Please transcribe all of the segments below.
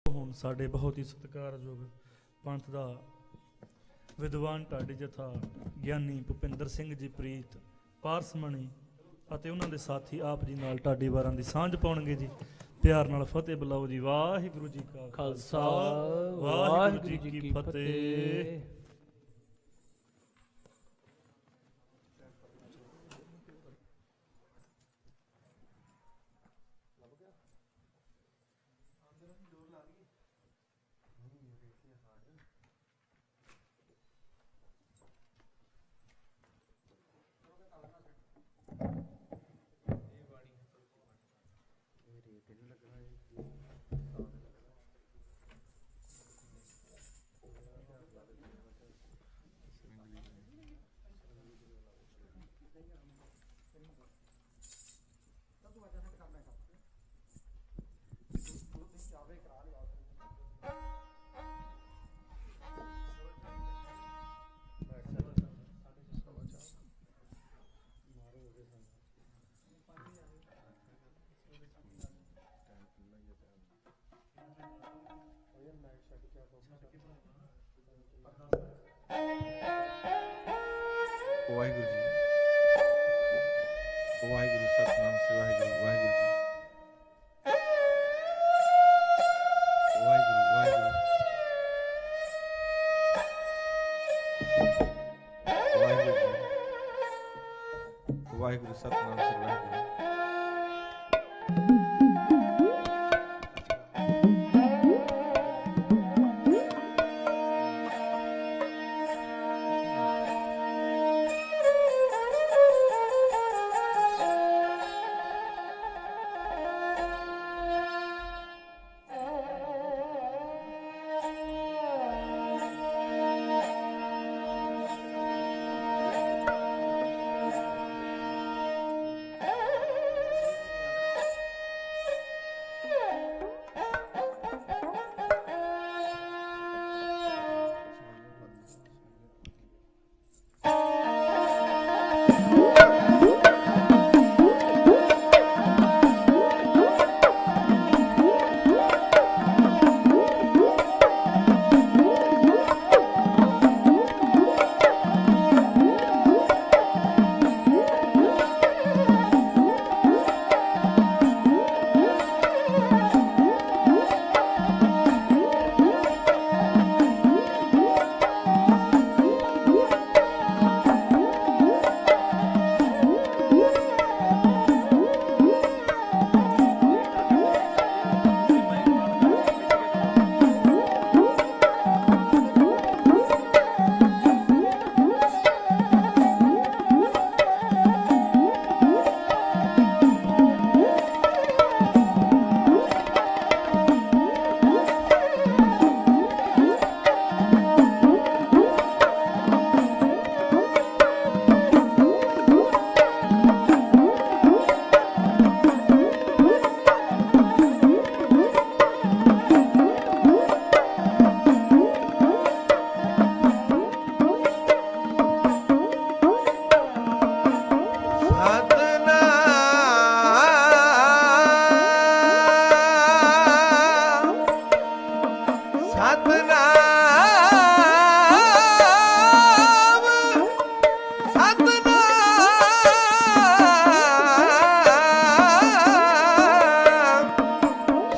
ਹੁਣ ਸਾਡੇ ਬਹੁਤ ਹੀ ਸਤਿਕਾਰਯੋਗ ਪੰਥ ਦਾ ਵਿਦਵਾਨ ਢਾਡੀ ਜਥਾ ਗਿਆਨੀ ਭੁਪਿੰਦਰ ਸਿੰਘ ਜੀ ਪ੍ਰੀਤ ਪਾਰਸਮਣੀ ਅਤੇ ਉਹਨਾਂ ਦੇ ਸਾਥੀ ਆਪ ਜੀ ਨਾਲ ਢਾਡੀ ਵਾਰਾਂ ਦੀ ਸਾਂਝ ਪਾਉਣਗੇ ਜੀ। ਪਿਆਰ ਨਾਲ ਫਤਿਹ ਬੁਲਾਓ ਜੀ। ਵਾਹਿਗੁਰੂ ਜੀ ਕਾ ਖਾਲਸਾ ਵਾਹਿਗੁਰੂ ਜੀ ਕੀ ਫਤਿਹ। ਵਾਹਿਗੁਰੂ ਜੀ ਵਾਹਿਗੁਰੂ ਸਤਿਨਾਮ ਸ੍ਰੀ ਵਾਹਿਗੁਰੂ ਵਾਹਿਗੁਰੂ ਜੀ ਵਾਹਿਗੁਰੂ ਵਾਹਿਗੁਰੂ ਵਾਹਿਗੁਰੂ ਜੀ ਵਾਹਿਗੁਰੂ ਸਤਿਨਾਮ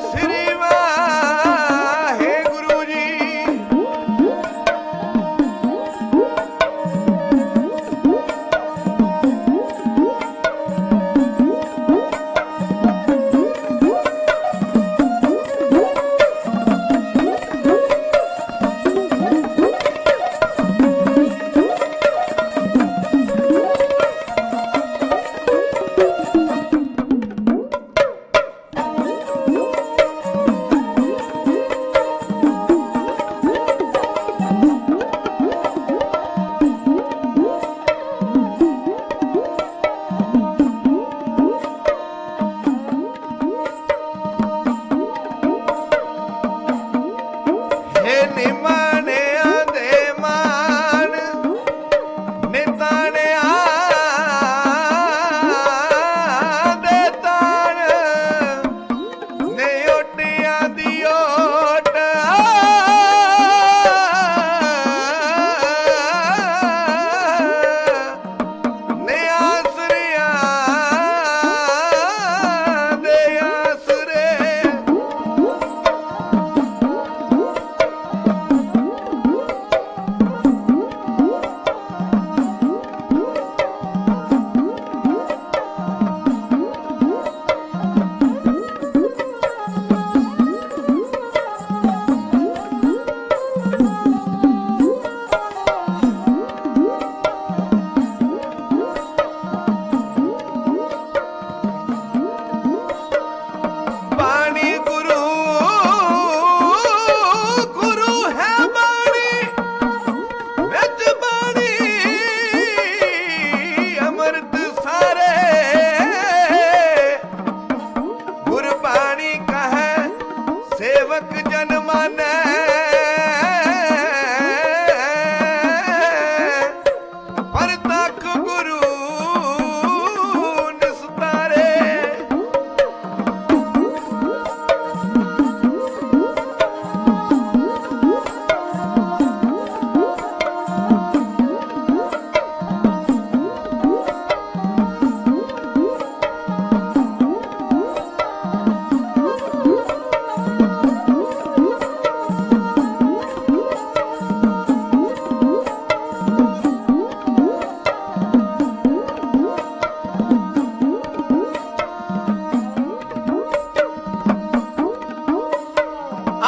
ਸ੍ਰੀ ਵਾਹਿਗੁਰੂ। ਦੀ ਓਟ माने पर तक गुरु निस्तारे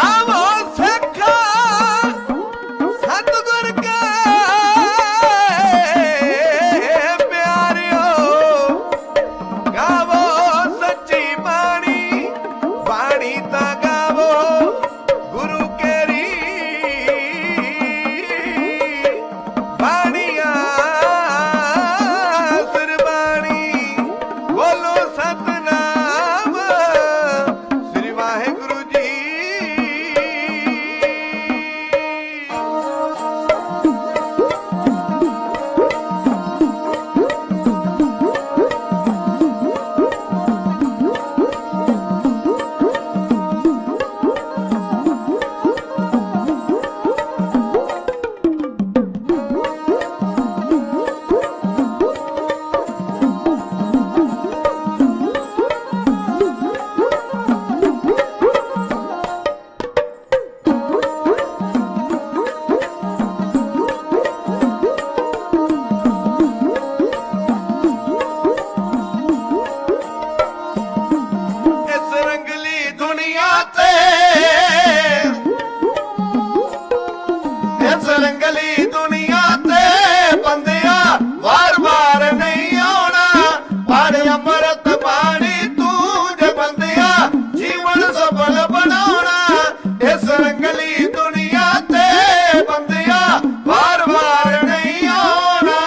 आवो सिखा सतगुर के प्यारियो गावो सच्ची बाणी बाणी ता गावो गुरु केरी बाणिया सिरबाणी बोलो सतनाम श्री वाहिगुरु जी इस रंगली दुनिया ते इस रंगली दुनिया ते बंदिया वार वार नहीं आना पर अमृत बाणी तू जे बंदिया जीवन सफल बनाना इस रंगली दुनिया ते बंदिया वार वार नहीं आना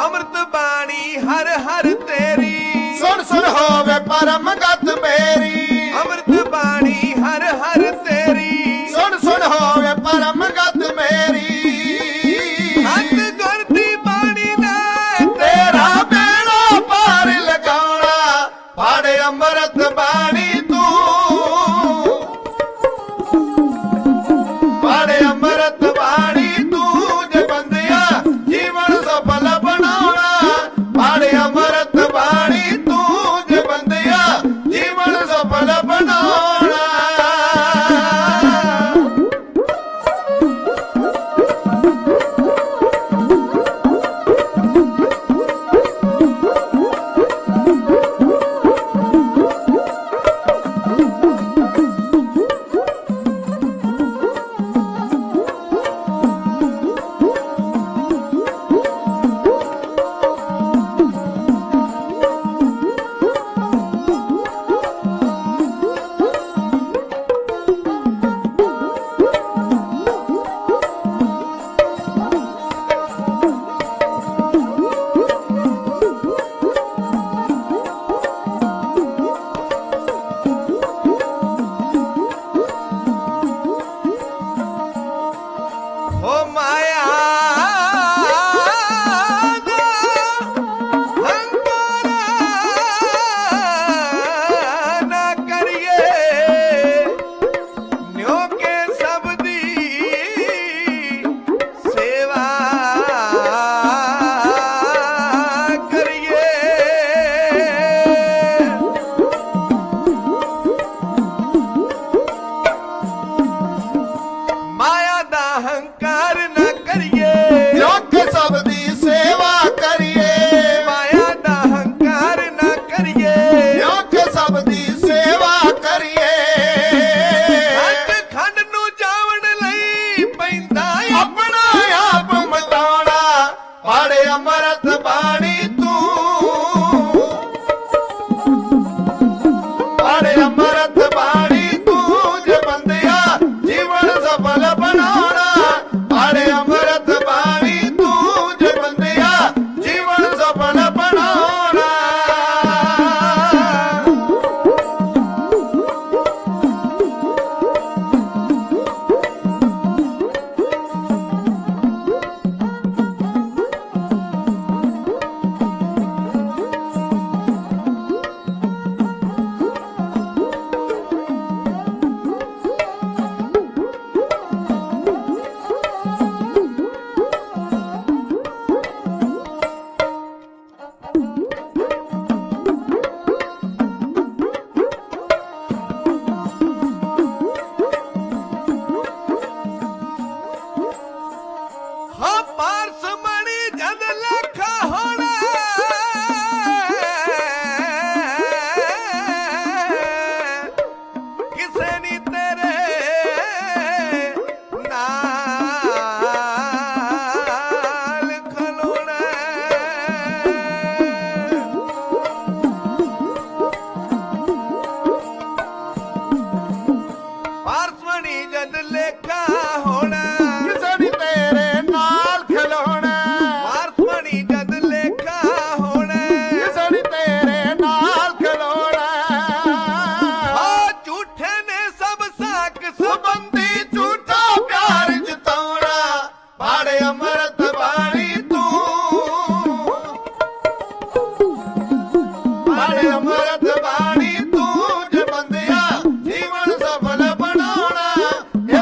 अमृत बाणी हर हर तेरी सुन सुन होवे परम गत मेरी अमृत बाणी हर हर तेरी सुन सुन होवे परम गत मेरी सतगुर दी बाणी ने तेरा बेड़ा पार लगाना पाड़े अमृत बाणी तू पाड़े अमृत बाणी तू जे बंदिया जीवन सफल बनाना पाड़े अमृत बाणी तू जे बंदिया जीवन सफल बनाना ਅੰਮ੍ਰਿਤ ਬਾਣੀ ਤੂੰ ਜੇ ਬੰਦਿਆ ਜੀਵਨ ਸਫਲ ਬਣਾਉਣਾ ਪਾੜੇ ਅੰਮ੍ਰਿਤ ਬਾਣੀ ਤੂੰ ਜੇ ਬੰਦਿਆ ਜੀਵਨ ਸਫਲ ਬਣਾਉਣਾ ਹਾਂ ਪਾਰਸ ਮਣੀ ਜਦ ਲੇਖਾ ਹੋਣਾ ਕਿਸੇ ਨੀ ਤੇਰੇ ਨਾਲ ਖਲੋਣਾ ਪਾਰਸ ਮਣੀ ਜਦ ਲੇਖਾ ਹੋਣਾ ਕਿਸੇ ਨੀ ਤੇਰੇ ਨਾਲ ਖਲੋਣਾ ਪਾਰਸ ਮਣੀ ਜਦ ਲੇਖਾ ਹੋਣਾ ਕਿਸੇ ਨੀ ਤੇਰੇ ਨਾਲ ਖਲੋਣਾ ਆ ਝੂਠੇ ਨੇ ਸਭ ਸਾਕ ਸੰਬੰਧੀ ਝੂਠਾ ਪਿਆਰ ਜਤਾਉਣਾ ਪਾੜੇ ਅੰਮ੍ਰਿਤ ਬਾਣੀ ਤੂੰ ਪਾੜੇ ਅੰਮ੍ਰਿਤ ਬਾਣੀ ਤੂੰ ਜੇ ਬੰਦਿਆ ਜੀਵਨ ਸਫਲ ਬਣਾਉਣਾ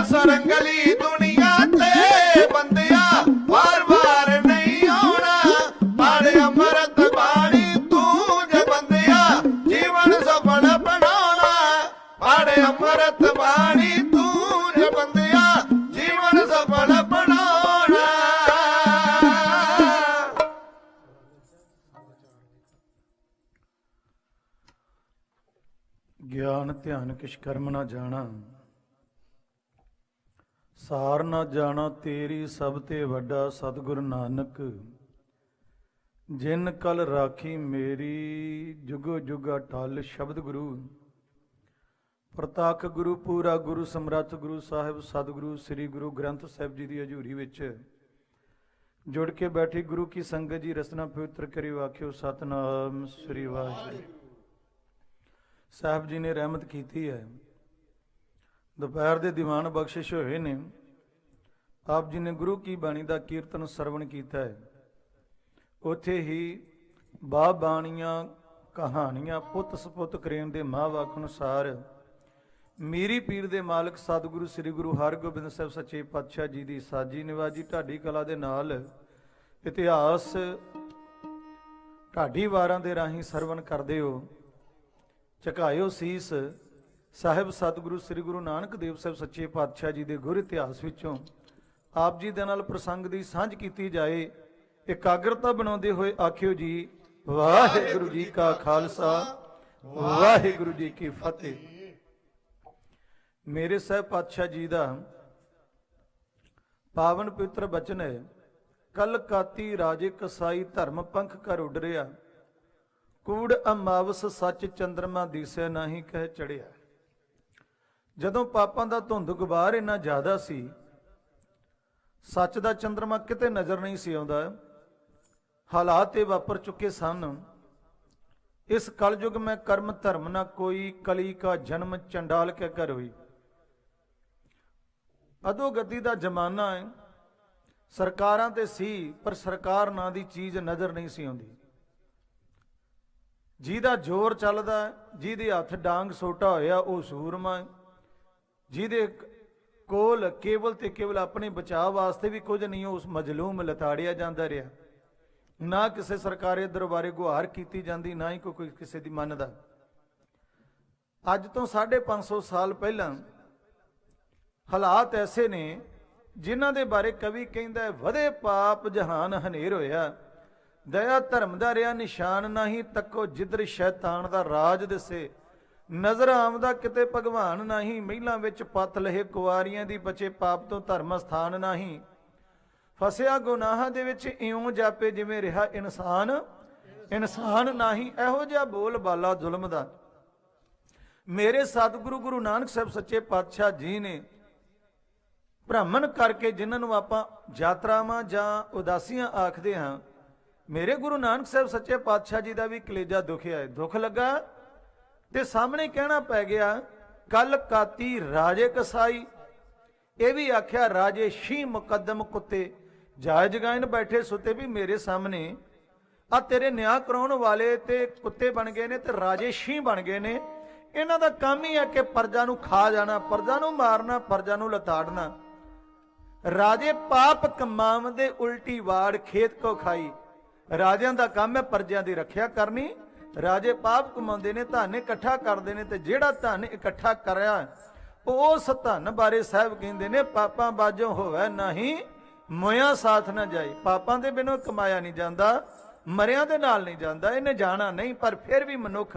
ਇਸ ਰੰਗਲੀ ਦੁਨੀਆ ਤੇ ਬੰਦਿਆ ਵਾਰ-ਵਾਰ ਨਹੀਂ ਆਉਣਾ ਪਾੜੇ ਅੰਮ੍ਰਿਤ ਬਾਣੀ ਤੂੰ ਜੇ ਬੰਦਿਆ ਜੀਵਨ ਸਫਲ ਬਣਾਉਣਾ ਪਾੜੇ ਅੰਮ੍ਰਿਤ ਬਾਣੀ ਤੂੰ ਜੇ ਬੰਦਿਆ ਜੀਵਨ ਸਫਲ ਬਣਾਉਣਾ ਗਿਆਨ ਧਿਆਨ ਕਿਛ ਕਰਮ ਨਾ ਜਾਣਾ ਸਾਰ ਨਾ ਜਾਣਾ ਤੇਰੀ ਸਭ ਤੇ ਵੱਡਾ ਸਤਿਗੁਰ ਨਾਨਕ ਜਿਨ ਕਲ ਰਾਖੀ ਮੇਰੀ ਜੁਗੋ ਜੁਗਾ ਟਲ ਸ਼ਬਦ ਗੁਰੂ ਪ੍ਰਤਾਖ ਗੁਰੂ ਪੂਰਾ ਗੁਰੂ ਸਮਰੱਥ ਗੁਰੂ ਸਾਹਿਬ ਸਤਿਗੁਰੂ ਸ੍ਰੀ ਗੁਰੂ ਗ੍ਰੰਥ ਸਾਹਿਬ ਜੀ ਦੀ ਹਜ਼ੂਰੀ ਵਿੱਚ ਜੁੜ ਕੇ ਬੈਠੀ ਗੁਰੂ ਕੀ ਸੰਗਤ ਜੀ ਰਸਨਾ ਪਵਿੱਤਰ ਕਰਿਓ ਆਖਿਓ ਸਤਨਾਮ ਸ੍ਰੀ ਵਾਹਿਗੁਰੂ ਸਾਹਿਬ ਜੀ ਨੇ ਰਹਿਮਤ ਕੀਤੀ ਹੈ ਦੁਪਹਿਰ ਦੇ ਦੀਵਾਨ ਬਖਸ਼ਿਸ਼ ਹੋਏ ਨੇ ਆਪ ਜੀ ਨੇ ਗੁਰੂ ਕੀ ਬਾਣੀ ਦਾ ਕੀਰਤਨ ਸਰਵਣ ਕੀਤਾ ਹੈ ਉੱਥੇ ਹੀ ਬਾਣੀਆਂ ਕਹਾਣੀਆਂ ਪੁੱਤ ਸਪੁੱਤ ਕਰੇਨ ਦੇ ਮਹਾਂਵਾਕ ਅਨੁਸਾਰ ਮੀਰੀ ਪੀਰ ਦੇ ਮਾਲਕ ਸਤਿਗੁਰੂ ਸ੍ਰੀ ਗੁਰੂ ਹਰਗੋਬਿੰਦ ਸਾਹਿਬ ਸੱਚੇ ਪਾਤਸ਼ਾਹ ਜੀ ਦੀ ਸਾਜੀ ਨਿਵਾਜੀ ਢਾਡੀ ਕਲਾ ਦੇ ਨਾਲ ਇਤਿਹਾਸ ਢਾਡੀ ਵਾਰਾਂ ਦੇ ਰਾਹੀਂ ਸਰਵਣ ਕਰਦੇ ਹੋ ਝੁਕਾਇਓ ਸੀਸ ਸਾਹਿਬ ਸਤਿਗੁਰੂ ਸ੍ਰੀ ਗੁਰੂ ਨਾਨਕ ਦੇਵ ਸਾਹਿਬ ਸੱਚੇ ਪਾਤਸ਼ਾਹ ਜੀ ਦੇ ਗੁਰ ਇਤਿਹਾਸ ਵਿੱਚੋਂ ਆਪ ਜੀ ਦੇ ਨਾਲ ਪ੍ਰਸੰਗ ਦੀ ਸਾਂਝ ਕੀਤੀ ਜਾਏ ਇਕਾਗਰਤਾ ਬਣਾਉਂਦੇ ਹੋਏ ਆਖਿਓ ਜੀ ਵਾਹਿਗੁਰੂ ਜੀ ਕਾ ਖਾਲਸਾ ਵਾਹਿਗੁਰੂ ਜੀ ਕੀ ਫਤਿਹ। ਮੇਰੇ ਸਾਹਿਬ ਪਾਤਸ਼ਾਹ ਜੀ ਦਾ ਪਾਵਨ ਪਵਿੱਤਰ ਬਚਨ ਹੈ ਕਲ ਕਾਤੀ ਰਾਜੇ ਕਸਾਈ ਧਰਮ ਪੰਖ ਕਰ ਉੱਡ ਰਿਆ ਕੂੜ ਅਮਾਵਸ ਸੱਚ ਚੰਦਰਮਾ ਦੀਸੇ ਨਹੀਂ ਕਹਿ ਚੜਿਆ। ਜਦੋਂ ਪਾਪਾਂ ਦਾ ਧੁੰਦ ਗੁਬਾਰ ਇੰਨਾ ਜ਼ਿਆਦਾ ਸੀ ਸੱਚ ਦਾ ਚੰਦਰਮਾ ਕਿਤੇ ਨਜ਼ਰ ਨਹੀਂ ਸੀ ਆਉਂਦਾ ਹਾਲਾਤ ਇਹ ਵਾਪਰ ਚੁੱਕੇ ਸਨ ਇਸ ਕਲਯੁਗ ਮੈਂ ਕਰਮ ਧਰਮ ਨਾ ਕੋਈ ਕਲੀ ਕਾ ਜਨਮ ਚੰਡਾਲ ਕੇ ਕਰ ਹੋਈ। ਅਧੋਗਤੀ ਦਾ ਜ਼ਮਾਨਾ ਹੈ ਸਰਕਾਰਾਂ ਤੇ ਸੀ ਪਰ ਸਰਕਾਰ ਨਾਂ ਦੀ ਚੀਜ਼ ਨਜ਼ਰ ਨਹੀਂ ਸੀ ਆਉਂਦੀ ਜਿਹਦਾ ਜ਼ੋਰ ਚੱਲਦਾ ਜਿਹਦੇ ਹੱਥ ਡਾਂਗ ਸੋਟਾ ਹੋਇਆ ਉਹ ਸੂਰਮਾ ਜਿਹਦੇ ਕੋਲ ਕੇਵਲ ਤੇ ਕੇਵਲ ਆਪਣੇ ਬਚਾਅ ਵਾਸਤੇ ਵੀ ਕੁਝ ਨਹੀਂ ਉਸ ਮਜਲੂਮ ਲਤਾੜਿਆ ਜਾਂਦਾ ਰਿਹਾ ਨਾ ਕਿਸੇ ਸਰਕਾਰੀ ਦਰਬਾਰੇ ਗੁਹਾਰ ਕੀਤੀ ਜਾਂਦੀ ਨਾ ਹੀ ਕੋਈ ਕਿਸੇ ਦੀ ਮੰਨਦਾ। ਅੱਜ ਤੋਂ 550 ਸਾਲ ਪਹਿਲਾਂ ਹਾਲਾਤ ਐਸੇ ਨੇ ਜਿਨ੍ਹਾਂ ਦੇ ਬਾਰੇ ਕਵੀ ਕਹਿੰਦਾ ਵਧੇ ਪਾਪ ਜਹਾਨ ਹਨੇਰ ਹੋਇਆ ਦਇਆ ਧਰਮ ਦਾ ਰਿਆ ਨਿਸ਼ਾਨ ਨਹੀਂ ਤੱਕੋ ਜਿੱਧਰ ਸ਼ੈਤਾਨ ਦਾ ਰਾਜ ਦਿਸੇ ਨਜ਼ਰ ਆਮਦਾ ਕਿਤੇ ਭਗਵਾਨ ਨਹੀਂ ਮਹਿਲਾਂ ਵਿੱਚ ਪੱਤ ਲਹੇ ਕੁਆਰੀਆਂ ਦੀ ਬਚੇ ਪਾਪ ਤੋਂ ਧਰਮ ਸਥਾਨ ਨਹੀਂ ਫਸਿਆ ਗੁਨਾਹਾਂ ਦੇ ਵਿੱਚ ਇਉਂ ਜਾਪੇ ਜਿਵੇਂ ਰਿਹਾ ਇਨਸਾਨ ਨਹੀਂ ਇਹੋ ਜਿਹਾ ਬੋਲ ਬਾਲਾ ਜ਼ੁਲਮ ਦਾ ਮੇਰੇ ਸਤਿਗੁਰੂ ਗੁਰੂ ਨਾਨਕ ਸਾਹਿਬ ਸੱਚੇ ਪਾਤਸ਼ਾਹ ਜੀ ਨੇ ਭ੍ਰਮਣ ਕਰਕੇ, ਜਿਨ੍ਹਾਂ ਨੂੰ ਆਪਾਂ ਯਾਤਰਾਵਾਂ ਜਾਂ ਉਦਾਸੀਆਂ ਆਖਦੇ ਹਾਂ, ਮੇਰੇ ਗੁਰੂ ਨਾਨਕ ਸਾਹਿਬ ਸੱਚੇ ਪਾਤਸ਼ਾਹ ਜੀ ਦਾ ਵੀ ਕਲੇਜਾ ਦੁਖਿਆ ਹੈ। ਦੁੱਖ ਲੱਗਾ ਤੇ ਸਾਹਮਣੇ ਕਹਿਣਾ ਪੈ ਗਿਆ, ਕਲ ਕਾਤੀ ਰਾਜੇ ਕਸਾਈ। ਇਹ ਵੀ ਆਖਿਆ ਰਾਜੇ ਸ਼ੀ ਮੁਕੱਦਮ ਕੁੱਤੇ, ਜਾਇ ਜਗਾਇਨ ਬੈਠੇ ਸੁੱਤੇ ਵੀ ਮੇਰੇ ਸਾਹਮਣੇ ਆ ਤੇਰੇ ਨਿਆਂ ਕਰਾਉਣ ਵਾਲੇ ਤੇ ਕੁੱਤੇ ਬਣ ਗਏ ਨੇ ਤੇ ਰਾਜੇ ਸ਼ੀ ਬਣ ਗਏ ਨੇ। ਇਹਨਾਂ ਦਾ ਕੰਮ ਹੀ ਹੈ ਕਿ ਪਰਜਾ ਨੂੰ ਖਾ ਜਾਣਾ, ਪਰਜਾ ਨੂੰ ਮਾਰਨਾ, ਪਰਜਾ ਨੂੰ ਲਤਾੜਨਾ। ਰਾਜੇ ਪਾਪ ਕਮਾਵਦੇ ਉਲਟੀ ਵਾੜ ਖੇਤ ਕੋ ਖਾਈ। ਰਾਜਿਆਂ ਦਾ ਕੰਮ ਹੈ ਪਰਜਿਆਂ ਦੀ ਰੱਖਿਆ ਕਰਨੀ। ਰਾਜੇ ਪਾਪ ਕਮਾਉਂਦੇ ਨੇ, ਧਨ ਇਕੱਠਾ ਕਰਦੇ ਨੇ, ਤੇ ਜਿਹੜਾ ਧਨ ਇਕੱਠਾ ਕਰਿਆ ਉਸ ਧਨ ਬਾਰੇ ਸਾਹਿਬ ਕਹਿੰਦੇ ਨੇ, ਪਾਪਾਂ ਬਾਝੋਂ ਹੋਵੇ ਨਹੀਂ ਮੋਇਆ ਸਾਥ ਨਾ ਜਾਏ। ਪਾਪਾਂ ਦੇ ਬਿਨੋਂ ਕਮਾਇਆ ਨਹੀਂ ਜਾਂਦਾ, ਮਰਿਆਂ ਦੇ ਨਾਲ ਨਹੀਂ ਜਾਂਦਾ, ਇਹਨੇ ਜਾਣਾ ਨਹੀਂ। ਪਰ ਫਿਰ ਵੀ ਮਨੁੱਖ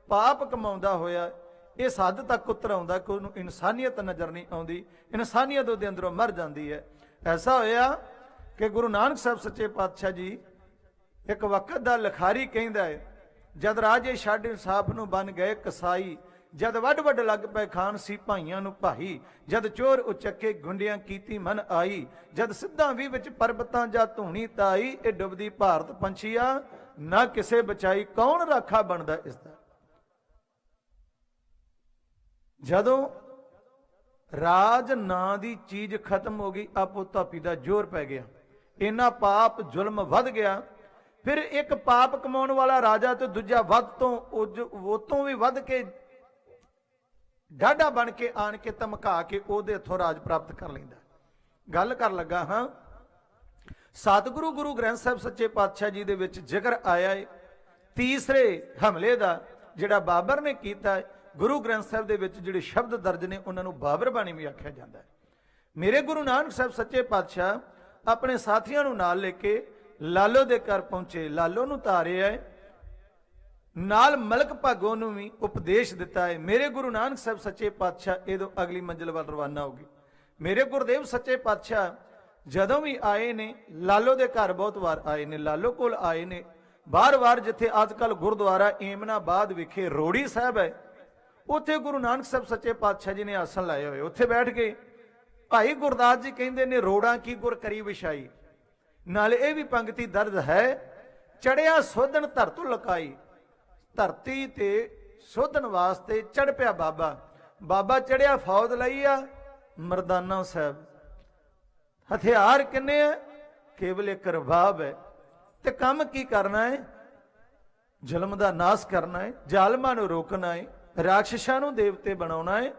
ਪਾਪ ਕਮਾਉਂਦਾ ਹੋਇਆ ਇਸ ਹੱਦ ਤੱਕ ਉਤਰ ਆਉਂਦਾ ਕਿ ਉਹਨੂੰ ਇਨਸਾਨੀਅਤ ਨਜ਼ਰ ਨਹੀਂ ਆਉਂਦੀ, ਇਨਸਾਨੀਅਤ ਉਹਦੇ ਅੰਦਰੋਂ ਮਰ ਜਾਂਦੀ ਹੈ। ਐਸਾ ਹੋਇਆ ਕਿ ਗੁਰੂ ਨਾਨਕ ਸਾਹਿਬ ਸੱਚੇ ਪਾਤਸ਼ਾਹ ਜੀ ਇੱਕ ਵਕਤ ਦਾ ਲਿਖਾਰੀ ਕਹਿੰਦਾ ਹੈ, ਜਦ ਰਾਜੇ ਛੱਡ ਇਨਸਾਫ ਨੂੰ ਬਣ ਗਏ ਕਸਾਈ, ਜਦ ਵੱਡ ਵੱਡ ਲੱਗ ਪਏ ਖਾਨ ਸੀ ਭਾਈਆਂ ਨੂੰ ਭਾਈ, ਜਦ ਚੋਰ ਉਚੱਕੇ ਗੁੰਡਿਆਂ ਕੀਤੀ ਮਨ ਆਈ, ਜਦ ਸਿੱਧਾਂ ਵੀ ਵਿੱਚ ਪਰਬਤਾਂ ਜਾਂ ਧੂਣੀ ਤਾਈ, ਇਹ ਡੁੱਬਦੀ ਭਾਰਤ ਪੰਛੀਆ ਨਾ ਕਿਸੇ ਬਚਾਈ, ਕੌਣ ਰਾਖਾ ਬਣਦਾ ਇਸ ਦਾ। ਜਦੋਂ ਰਾਜ ਨਾਂ ਦੀ ਚੀਜ਼ ਖਤਮ ਹੋ ਗਈ, ਆਪੋ ਧਾਪੀ ਦਾ ਜ਼ੋਰ ਪੈ ਗਿਆ, ਇੰਨਾ ਪਾਪ ਜ਼ੁਲਮ ਵੱਧ ਗਿਆ। ਫਿਰ ਇੱਕ ਪਾਪ ਕਮਾਉਣ ਵਾਲਾ ਰਾਜਾ ਤੇ ਦੂਜਾ ਵੱਧ ਤੋਂ ਉਹ ਤੋਂ ਵੀ ਵੱਧ ਕੇ ਡਾਢਾ ਬਣ ਕੇ ਆਣ ਕੇ ਧਮਕਾ ਕੇ ਉਹਦੇ ਹੱਥੋਂ ਰਾਜ ਪ੍ਰਾਪਤ ਕਰ ਲੈਂਦਾ। ਗੱਲ ਕਰ ਲੱਗਾ ਹਾਂ, ਸਤਿਗੁਰੂ ਗੁਰੂ ਗ੍ਰੰਥ ਸਾਹਿਬ ਸੱਚੇ ਪਾਤਸ਼ਾਹ ਜੀ ਦੇ ਵਿੱਚ ਜ਼ਿਕਰ ਆਇਆ ਹੈ ਤੀਸਰੇ ਹਮਲੇ ਦਾ, ਜਿਹੜਾ ਬਾਬਰ ਨੇ ਕੀਤਾ ਹੈ। ਗੁਰੂ ਗ੍ਰੰਥ ਸਾਹਿਬ ਦੇ ਵਿੱਚ ਜਿਹੜੇ ਸ਼ਬਦ ਦਰਜ ਨੇ ਉਹਨਾਂ ਨੂੰ ਬਾਬਰ ਬਾਣੀ ਵੀ ਆਖਿਆ ਜਾਂਦਾ ਹੈ। ਮੇਰੇ ਗੁਰੂ ਨਾਨਕ ਸਾਹਿਬ ਸੱਚੇ ਪਾਤਸ਼ਾਹ ਆਪਣੇ ਸਾਥੀਆਂ ਨੂੰ ਨਾਲ ਲੈ ਕੇ ਲਾਲੋ ਦੇ ਘਰ ਪਹੁੰਚੇ, ਲਾਲੋ ਨੂੰ ਤਾਰਿਆ ਹੈ, ਨਾਲ ਮਲਕ ਭਾਗੋ ਨੂੰ ਵੀ ਉਪਦੇਸ਼ ਦਿੱਤਾ ਹੈ। ਮੇਰੇ ਗੁਰੂ ਨਾਨਕ ਸਾਹਿਬ ਸੱਚੇ ਪਾਤਸ਼ਾਹ ਇਹਦੋਂ ਅਗਲੀ ਮੰਜ਼ਿਲ ਵੱਲ ਰਵਾਨਾ ਹੋ ਗਏ। ਮੇਰੇ ਗੁਰਦੇਵ ਸੱਚੇ ਪਾਤਸ਼ਾਹ ਜਦੋਂ ਵੀ ਆਏ ਨੇ, ਲਾਲੋ ਦੇ ਘਰ ਬਹੁਤ ਵਾਰ ਆਏ ਨੇ, ਲਾਲੋ ਕੋਲ ਆਏ ਨੇ, ਬਾਰ-ਬਾਰ ਜਿੱਥੇ ਅੱਜ ਕੱਲ ਗੁਰਦੁਆਰਾ ਏਮਨਾਬਾਦ ਵਿਖੇ ਰੋੜੀ ਸਾਹਿਬ ਹੈ, ਉੱਥੇ ਗੁਰੂ ਨਾਨਕ ਸਾਹਿਬ ਸੱਚੇ ਪਾਤਸ਼ਾਹ ਜੀ ਨੇ ਆਸਣ ਲਾਏ ਹੋਏ, ਉੱਥੇ ਬੈਠ ਕੇ ਭਾਈ ਗੁਰਦਾਸ ਜੀ ਕਹਿੰਦੇ ਨੇ, ਰੋੜਾਂ ਕੀ ਗੁਰ ਕਰੀ ਵਿਛਾਈ। ਨਾਲ ਇਹ ਵੀ ਪੰਕਤੀ ਦਰਜ ਹੈ, ਚੜਿਆ ਸੋਧਣ ਧਰਤੁ ਲਕਾਈ। ਧਰਤੀ ਤੇ ਸੋਧਣ ਵਾਸਤੇ ਚੜ ਪਿਆ ਬਾਬਾ। ਬਾਬਾ ਚੜਿਆ ਫੌਜ ਲਈ ਆ ਮਰਦਾਨਾ ਸਾਹਿਬ। ਹਥਿਆਰ ਕਿੰਨੇ ਆ? ਕੇਵਲ ਇੱਕ ਰਬਾਬ ਹੈ। ਤੇ ਕੰਮ ਕੀ ਕਰਨਾ ਹੈ? ਜ਼ੁਲਮ ਦਾ ਨਾਸ਼ ਕਰਨਾ ਹੈ, ਜ਼ਾਲਮਾਂ ਨੂੰ ਰੋਕਣਾ ਹੈ, ਰਾਖਸ਼ਾਂ ਨੂੰ ਦੇਵਤੇ ਬਣਾਉਣਾ ਹੈ,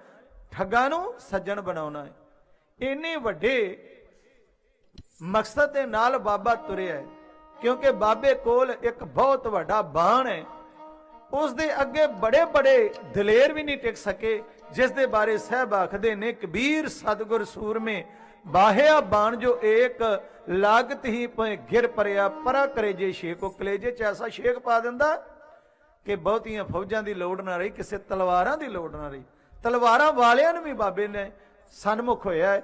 ਠੱਗਾਂ ਨੂੰ ਸੱਜਣ ਬਣਾਉਣਾ ਹੈ। ਇੰਨੇ ਵੱਡੇ ਮਕਸਦ ਦੇ ਨਾਲ ਬਾਬਾ ਤੁਰਿਆ ਹੈ, ਕਿਉਂਕਿ ਬਾਬੇ ਕੋਲ ਇੱਕ ਬਹੁਤ ਵੱਡਾ ਬਾਣ ਹੈ। ਉਸ ਦੇ ਅੱਗੇ ਬੜੇ ਬੜੇ ਦਲੇਰ ਵੀ ਨਹੀਂ ਟਿਕ ਸਕੇ, ਜਿਸ ਦੇ ਬਾਰੇ ਸਾਹਿਬ ਆਖਦੇ ਨੇ, ਕਬੀਰ ਸਤਿਗੁਰ ਸੂਰਮੇ ਬਾਹਿਆ ਬਾਣ ਜੋ ਏਕ, ਲਾਗਤ ਹੀ ਪਏ ਗਿਰ ਪਰਿਆ, ਪਰਾ ਕਰੇ ਜੇ ਸ਼ੇਕ। ਉਹ ਕਲੇਜੇ ਚ ਐਸਾ ਸ਼ੇਕ ਪਾ ਦਿੰਦਾ ਕਿ ਬਹੁਤੀਆਂ ਫੌਜਾਂ ਦੀ ਲੋੜ ਨਾ ਰਹੀ, ਕਿਸੇ ਤਲਵਾਰਾਂ ਦੀ ਲੋੜ ਨਾ ਰਹੀ। ਤਲਵਾਰਾਂ ਵਾਲਿਆਂ ਨੂੰ ਵੀ ਬਾਬੇ ਨੇ ਸਨਮੁਖ ਹੋਇਆ ਹੈ,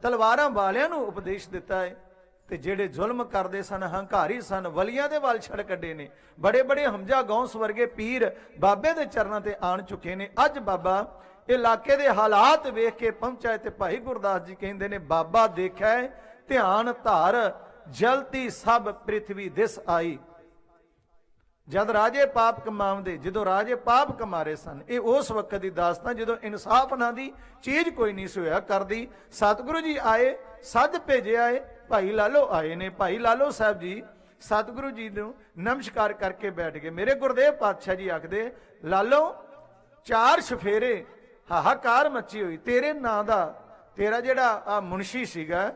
ਤਲਵਾਰਾਂ ਵਾਲਿਆਂ ਨੂੰ ਉਪਦੇਸ਼ ਦਿੱਤਾ ਹੈ। ਤੇ ਜਿਹੜੇ ਜ਼ੁਲਮ ਕਰਦੇ ਸਨ, ਹੰਕਾਰੀ ਸਨ, ਵਲੀਆਂ ਦੇ ਵੱਲ ਛੜ ਕੱਢੇ ਨੇ। ਬੜੇ ਬੜੇ ਹਮਜ਼ਾ ਗੌਸ ਵਰਗੇ ਪੀਰ ਬਾਬੇ ਦੇ ਚਰਨਾਂ ਤੇ ਆਣ ਚੁੱਕੇ ਨੇ। ਅੱਜ ਬਾਬਾ ਇਲਾਕੇ ਦੇ ਹਾਲਾਤ ਵੇਖ ਕੇ ਪਹੁੰਚਾ ਤੇ ਭਾਈ ਗੁਰਦਾਸ ਜੀ ਕਹਿੰਦੇ ਨੇ, ਬਾਬਾ ਦੇਖਿਆ ਧਿਆਨ ਧਾਰ ਜਲਤੀ ਸਭ ਪ੍ਰਿਥਵੀ ਦਿਸ ਆਈ। ਜਦ ਰਾਜੇ ਪਾਪ ਕਮਾਉਂਦੇ, ਜਦੋਂ ਰਾਜੇ ਪਾਪ ਕਮਾ ਰਹੇ ਸਨ, ਇਹ ਉਸ ਵਕਤ ਦੀ ਦਾਸਤਾਨ ਜਦੋਂ ਇਨਸਾਫ ਨਾਂ ਦੀ ਚੀਜ਼ ਕੋਈ ਨਹੀਂ ਹੋਇਆ ਕਰਦੀ। ਸਤਿਗੁਰੂ ਜੀ ਆਏ, ਸੱਦ ਭੇਜਿਆ ਏ, ਭਾਈ ਲਾਲੋ ਆਏ ਨੇ। ਭਾਈ ਲਾਲੋ ਸਾਹਿਬ ਜੀ ਸਤਿਗੁਰੂ ਜੀ ਨੂੰ ਨਮਸਕਾਰ ਕਰਕੇ ਬੈਠ ਗਏ। ਮੇਰੇ ਗੁਰਦੇਵ ਪਾਤਸ਼ਾਹ ਜੀ ਆਖਦੇ, ਲਾਲੋ ਚਾਰ ਸ਼ਫੇਰੇ ਹਾਹਾਕਾਰ ਮੱਚੀ ਹੋਈ ਤੇਰੇ ਨਾਂ ਦਾ। ਤੇਰਾ ਜਿਹੜਾ ਮੁਨਸ਼ੀ ਸੀਗਾ,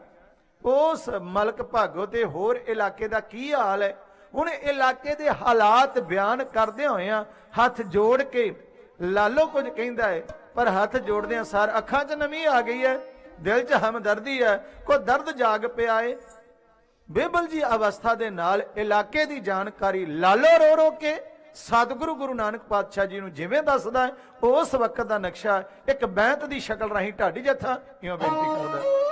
ਉਸ ਮਲਕ ਭਾਗੋ ਤੇ ਹੋਰ ਇਲਾਕੇ ਦਾ ਕੀ ਹਾਲ ਹੈ? ਹੁਣ ਇਲਾਕੇ ਦੇ ਹਾਲਾਤ ਬਿਆਨ ਕਰਦੇ ਹੋਇਆ ਹੱਥ ਜੋੜ ਕੇ ਲਾਲੋ ਕੁਝ ਕਹਿੰਦਾ ਹੈ, ਪਰ ਹੱਥ ਜੋੜਦਿਆਂ ਸਾਰ ਅੱਖਾਂ 'ਚ ਨਮੀ ਆ ਗਈ ਹੈ, ਦਿਲ 'ਚ ਹਮਦਰਦੀ ਹੈ, ਕੋਈ ਦਰਦ ਜਾਗ ਪਿਆ ਹੈ। ਬੇਬਲ ਜੀ ਅਵਸਥਾ ਦੇ ਨਾਲ ਇਲਾਕੇ ਦੀ ਜਾਣਕਾਰੀ ਲਾਲੋ ਰੋ ਰੋ ਕੇ ਸਤਿਗੁਰੂ ਗੁਰੂ ਨਾਨਕ ਪਾਤਸ਼ਾਹ ਜੀ ਨੂੰ ਜਿਵੇਂ ਦੱਸਦਾ ਹੈ, ਉਸ ਵਕਤ ਦਾ ਨਕਸ਼ਾ ਇੱਕ ਬੈਂਤ ਦੀ ਸ਼ਕਲ ਰਾਹੀਂ ਢਾਡੀ ਜੱਥਾ ਇਉਂ ਬੇਨਤੀ ਕਰਦਾ।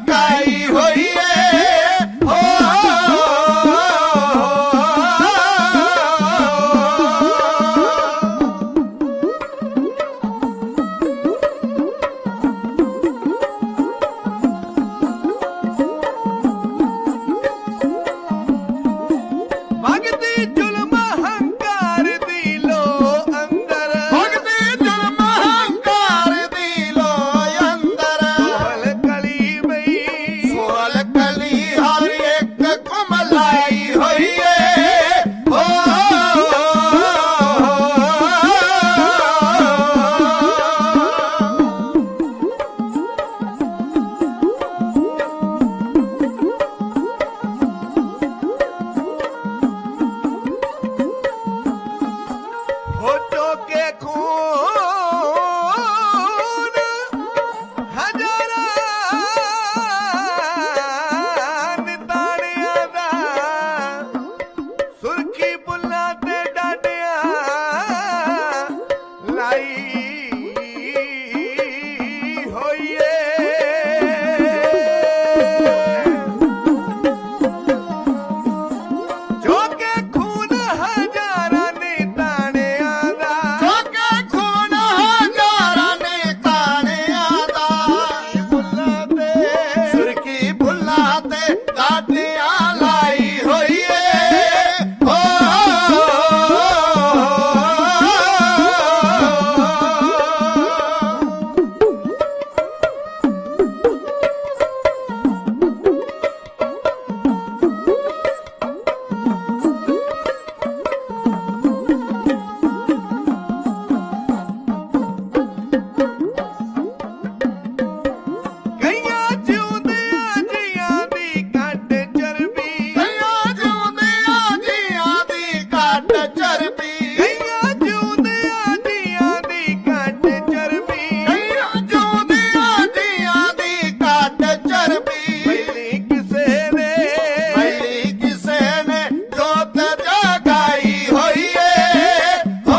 ਕਾਈ ਹੋਈ ਏ ਹੋ ਮੰਗਦੀ ਜ਼ੁਲਮ ਹੰਕਾਰ ਦੀ ਲੋ ਅੰਦਰ ਭਗਤੀ ਜਨਮ ਹੰਕਾਰ ਦੀ ਲੋਇ ਅੰਦਰ ਸੋਹਲ ਕਲੀ ਬਈ ਸੋਹਲ ਕਲੀ ਹਰ ਇੱਕ ਕੁਮਲਾਈ ਹੋਈ ਏ ਹੋ ਹੋ ਚੋਕੇ ਖੂਨ ਹਜ਼ਾਰਾਂ ਨਿਤਾਣਿਆਂ ਦਾ ਸੁਰਖੀ ਬੁੱਲਾਂ ਤੇ ਡਾਡਿਆਂ ਲਾਈ ਹੋਈ ਏ ਚੋਕੇ ਖੂਨ ਹਜ਼ਾਰਾਂ ਨਿਤਾਣਿਆਂ ਦਾ ਚੋਕੇ ਖੂਨ ਹਜ਼ਾਰਾਂ ਨੇ ਤਾਣਿਆਂ ਦਾ ਬੁੱਲਾਂ ਤੇ ਸੁਰਖੀ ਬੁੱਲਾਂ ਤੇ ਡਾਡੀਆਂ ਲਾਈ ਹੋਈ ਏ ਹੋ ਕਈਆਂ ਜਿਉਂਦਿਆਂ ਜੀਆਂ ਦੀ ਕੱਢ ਚਰਬੀ ਕਈਆਂ ਜਿਉਂਦਿਆਂ ਜੀਆਂ ਦੀ ਘੱਟ ਚਰਬੀ ਕਈਆਂ ਜਿਉਂਦਿਆਂ ਜੀਆਂ ਦੀ ਕੱਢ ਚਰਬੀ ਕਈਆਂ ਜਿਉਂਦਿਆਂ ਜੀਆਂ ਦੀ ਘੱਟ ਚਰਬੀ ਪਹਿਲੀ ਕਿਸੇ ਨੇ ਪਹਿਲੀ ਕਿਸੇ ਨੇ ਜੋਤ ਜਗਾਈ ਹੋਈ ਏ ਹੋ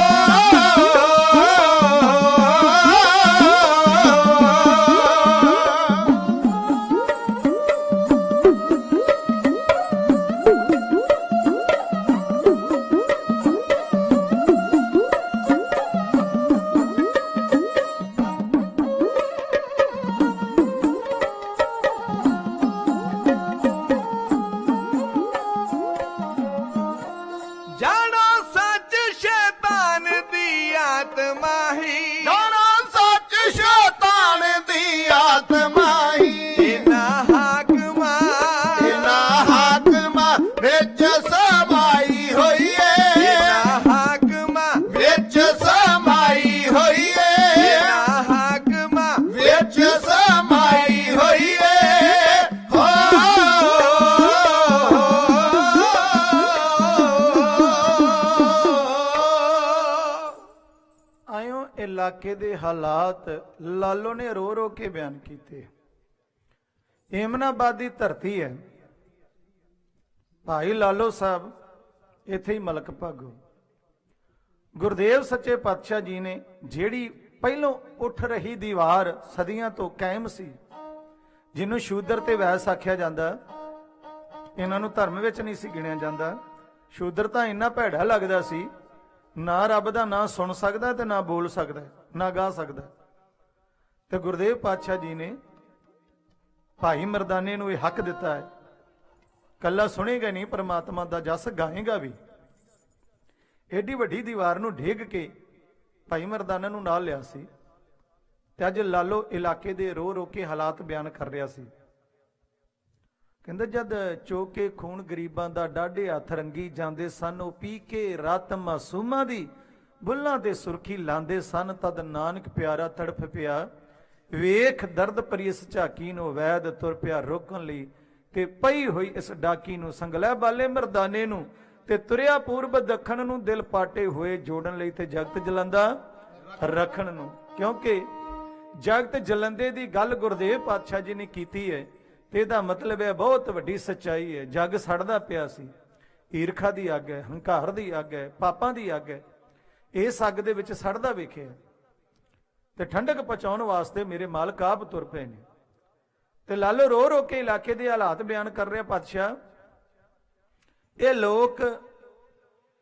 ਜਾਣੋ ਸੱਚ ਸ਼ੈਤਾਨ ਦੀ ਆਤਮਾ ਹੀ ਜਾਣਾ ਸੱਚ ਸ਼ੈਤਾਨ ਦੀ ਆਤਮਾ ਹੀ ਇਹਨਾਂ ਹਾਕਮਾਂ ਇਹਨਾਂ ਹਾਕਮਾਂ ਵਿੱਚ ਸਮਾਈ ਹੋਈ ਏ ਇਹਨਾਂ ਹਾਕਮਾਂ ਵਿੱਚ ਸਮਾਈ ਹੋਈ ਏ ਇਹਨਾਂ ਹਾਕਮਾਂ ਵਿੱਚ ਸਮਾਈ ਹੋਈ ਏ ਹੋ ਆਇਓ ਇਲਾਕੇ ਦੇ ਹਾਲਾਤ ਲਾਲੋ ਨੇ ਰੋ ਰੋ ਕੇ ਬਿਆਨ ਕੀਤੇ। ਏਮਨਾਬਾਦ ਦੀ ਧਰਤੀ ਹੈ, ਭਾਈ ਲਾਲੋ ਸਾਹਿਬ ਇੱਥੇ ਹੀ ਮਲਕ ਭਾਗੋ। ਗੁਰਦੇਵ ਸੱਚੇ ਪਾਤਸ਼ਾਹ ਜੀ ਨੇ ਜਿਹੜੀ ਪਹਿਲੋਂ ਉੱਠ ਰਹੀ ਦੀਵਾਰ ਸਦੀਆਂ ਤੋਂ ਕਾਇਮ ਸੀ, ਜਿਹਨੂੰ ਸ਼ੂਦਰ ਤੇ ਵੈਸ ਆਖਿਆ ਜਾਂਦਾ, ਇਹਨਾਂ ਨੂੰ ਧਰਮ ਵਿੱਚ ਨਹੀਂ ਸੀ ਗਿਣਿਆ ਜਾਂਦਾ। ਸ਼ੂਦਰ ਤਾਂ ਇੰਨਾ ਭੈੜਾ ਲੱਗਦਾ ਸੀ, ਨਾ ਰੱਬ ਦਾ ਨਾਂ ਸੁਣ ਸਕਦਾ ਤੇ ਨਾ ਬੋਲ ਸਕਦਾ, ਨਾ ਗਾ ਸਕਦਾ। ਤੇ ਗੁਰਦੇਵ ਪਾਤਸ਼ਾਹ ਜੀ ਨੇ ਭਾਈ ਮਰਦਾਨੇ ਨੂੰ ਇਹ ਹੱਕ ਦਿੱਤਾ ਹੈ, ਕੱਲਾ ਸੁਣੇਗਾ ਨਹੀਂ, ਪਰਮਾਤਮਾ ਦਾ ਜਸ ਗਾਏਗਾ ਵੀ। ਏਡੀ ਵੱਡੀ ਦੀਵਾਰ ਨੂੰ ਢੇਗ ਕੇ ਭਾਈ ਮਰਦਾਨਾ ਨੂੰ ਨਾਲ ਲਿਆ ਸੀ। ਤੇ ਅੱਜ ਲਾਲੋ ਇਲਾਕੇ ਦੇ ਰੋ ਰੋ ਕੇ ਹਾਲਾਤ ਬਿਆਨ ਕਰ ਰਿਹਾ ਸੀ। ਕਹਿੰਦਾ ਜਦ ਚੋਕੇ ਖੂਨ ਗਰੀਬਾਂ ਦਾ ਡਾਢੇ ਹੱਥ ਰੰਗੀ ਜਾਂਦੇ ਸਨ, ਉਹ ਪੀ ਕੇ ਰਾਤ ਮਾਸੂਮਾਂ ਦੀ ਬੁੱਲਾਂ ਤੇ ਸੁਰਖੀ ਲਾਂਦੇ ਸਨ, ਤਦ ਨਾਨਕ ਪਿਆਰਾ ਤੜਫ ਪਿਆ, ਵੇਖ ਦਰਦ ਭਰੀ ਇਸ ਝਾਕੀ ਨੂੰ, ਵੈਦ ਤੁਰ ਪਿਆ ਰੋਕਣ ਲਈ, ਤੇ ਪਈ ਹੋਈ ਇਸ ਡਾਕੀ ਨੂੰ, ਸੰਗਲੇ ਬਾਲੇ ਮਰਦਾਨੇ ਨੂੰ, ਤੇ ਤੁਰਿਆ ਪੂਰਬ ਦੱਖਣ ਨੂੰ, ਦਿਲ ਪਾਟੇ ਹੋਏ ਜੋੜਨ ਲਈ, ਤੇ ਜਗਤ ਜਲੰਦਾ ਰੱਖਣ ਨੂੰ। ਕਿਉਂਕਿ ਜਗਤ ਜਲੰਦੇ ਦੀ ਗੱਲ ਗੁਰਦੇਵ ਪਾਤਸ਼ਾਹ ਜੀ ਨੇ ਕੀਤੀ ਹੈ, ਤੇ ਇਹਦਾ ਮਤਲਬ ਹੈ ਬਹੁਤ ਵੱਡੀ ਸੱਚਾਈ ਹੈ। ਜੱਗ ਸੜਦਾ ਪਿਆ ਸੀ, ਈਰਖਾ ਦੀ ਅੱਗ ਹੈ, ਹੰਕਾਰ ਦੀ ਅੱਗ ਹੈ, ਪਾਪਾਂ ਦੀ ਅੱਗ ਹੈ। ਇਸ ਅੱਗ ਦੇ ਵਿੱਚ ਸੜਦਾ ਵੇਖਿਆ, ਤੇ ਠੰਡਕ ਪਹੁੰਚਾਉਣ ਵਾਸਤੇ ਮੇਰੇ ਮਾਲਕ ਆਪ ਤੁਰ ਪਏ ਨੇ। ਤੇ ਲਾਲੋ ਰੋ ਰੋ ਕੇ ਇਲਾਕੇ ਦੇ ਹਾਲਾਤ ਬਿਆਨ ਕਰ ਰਿਹਾ ਪਾਤਸ਼ਾਹ। ਇਹ ਲੋਕ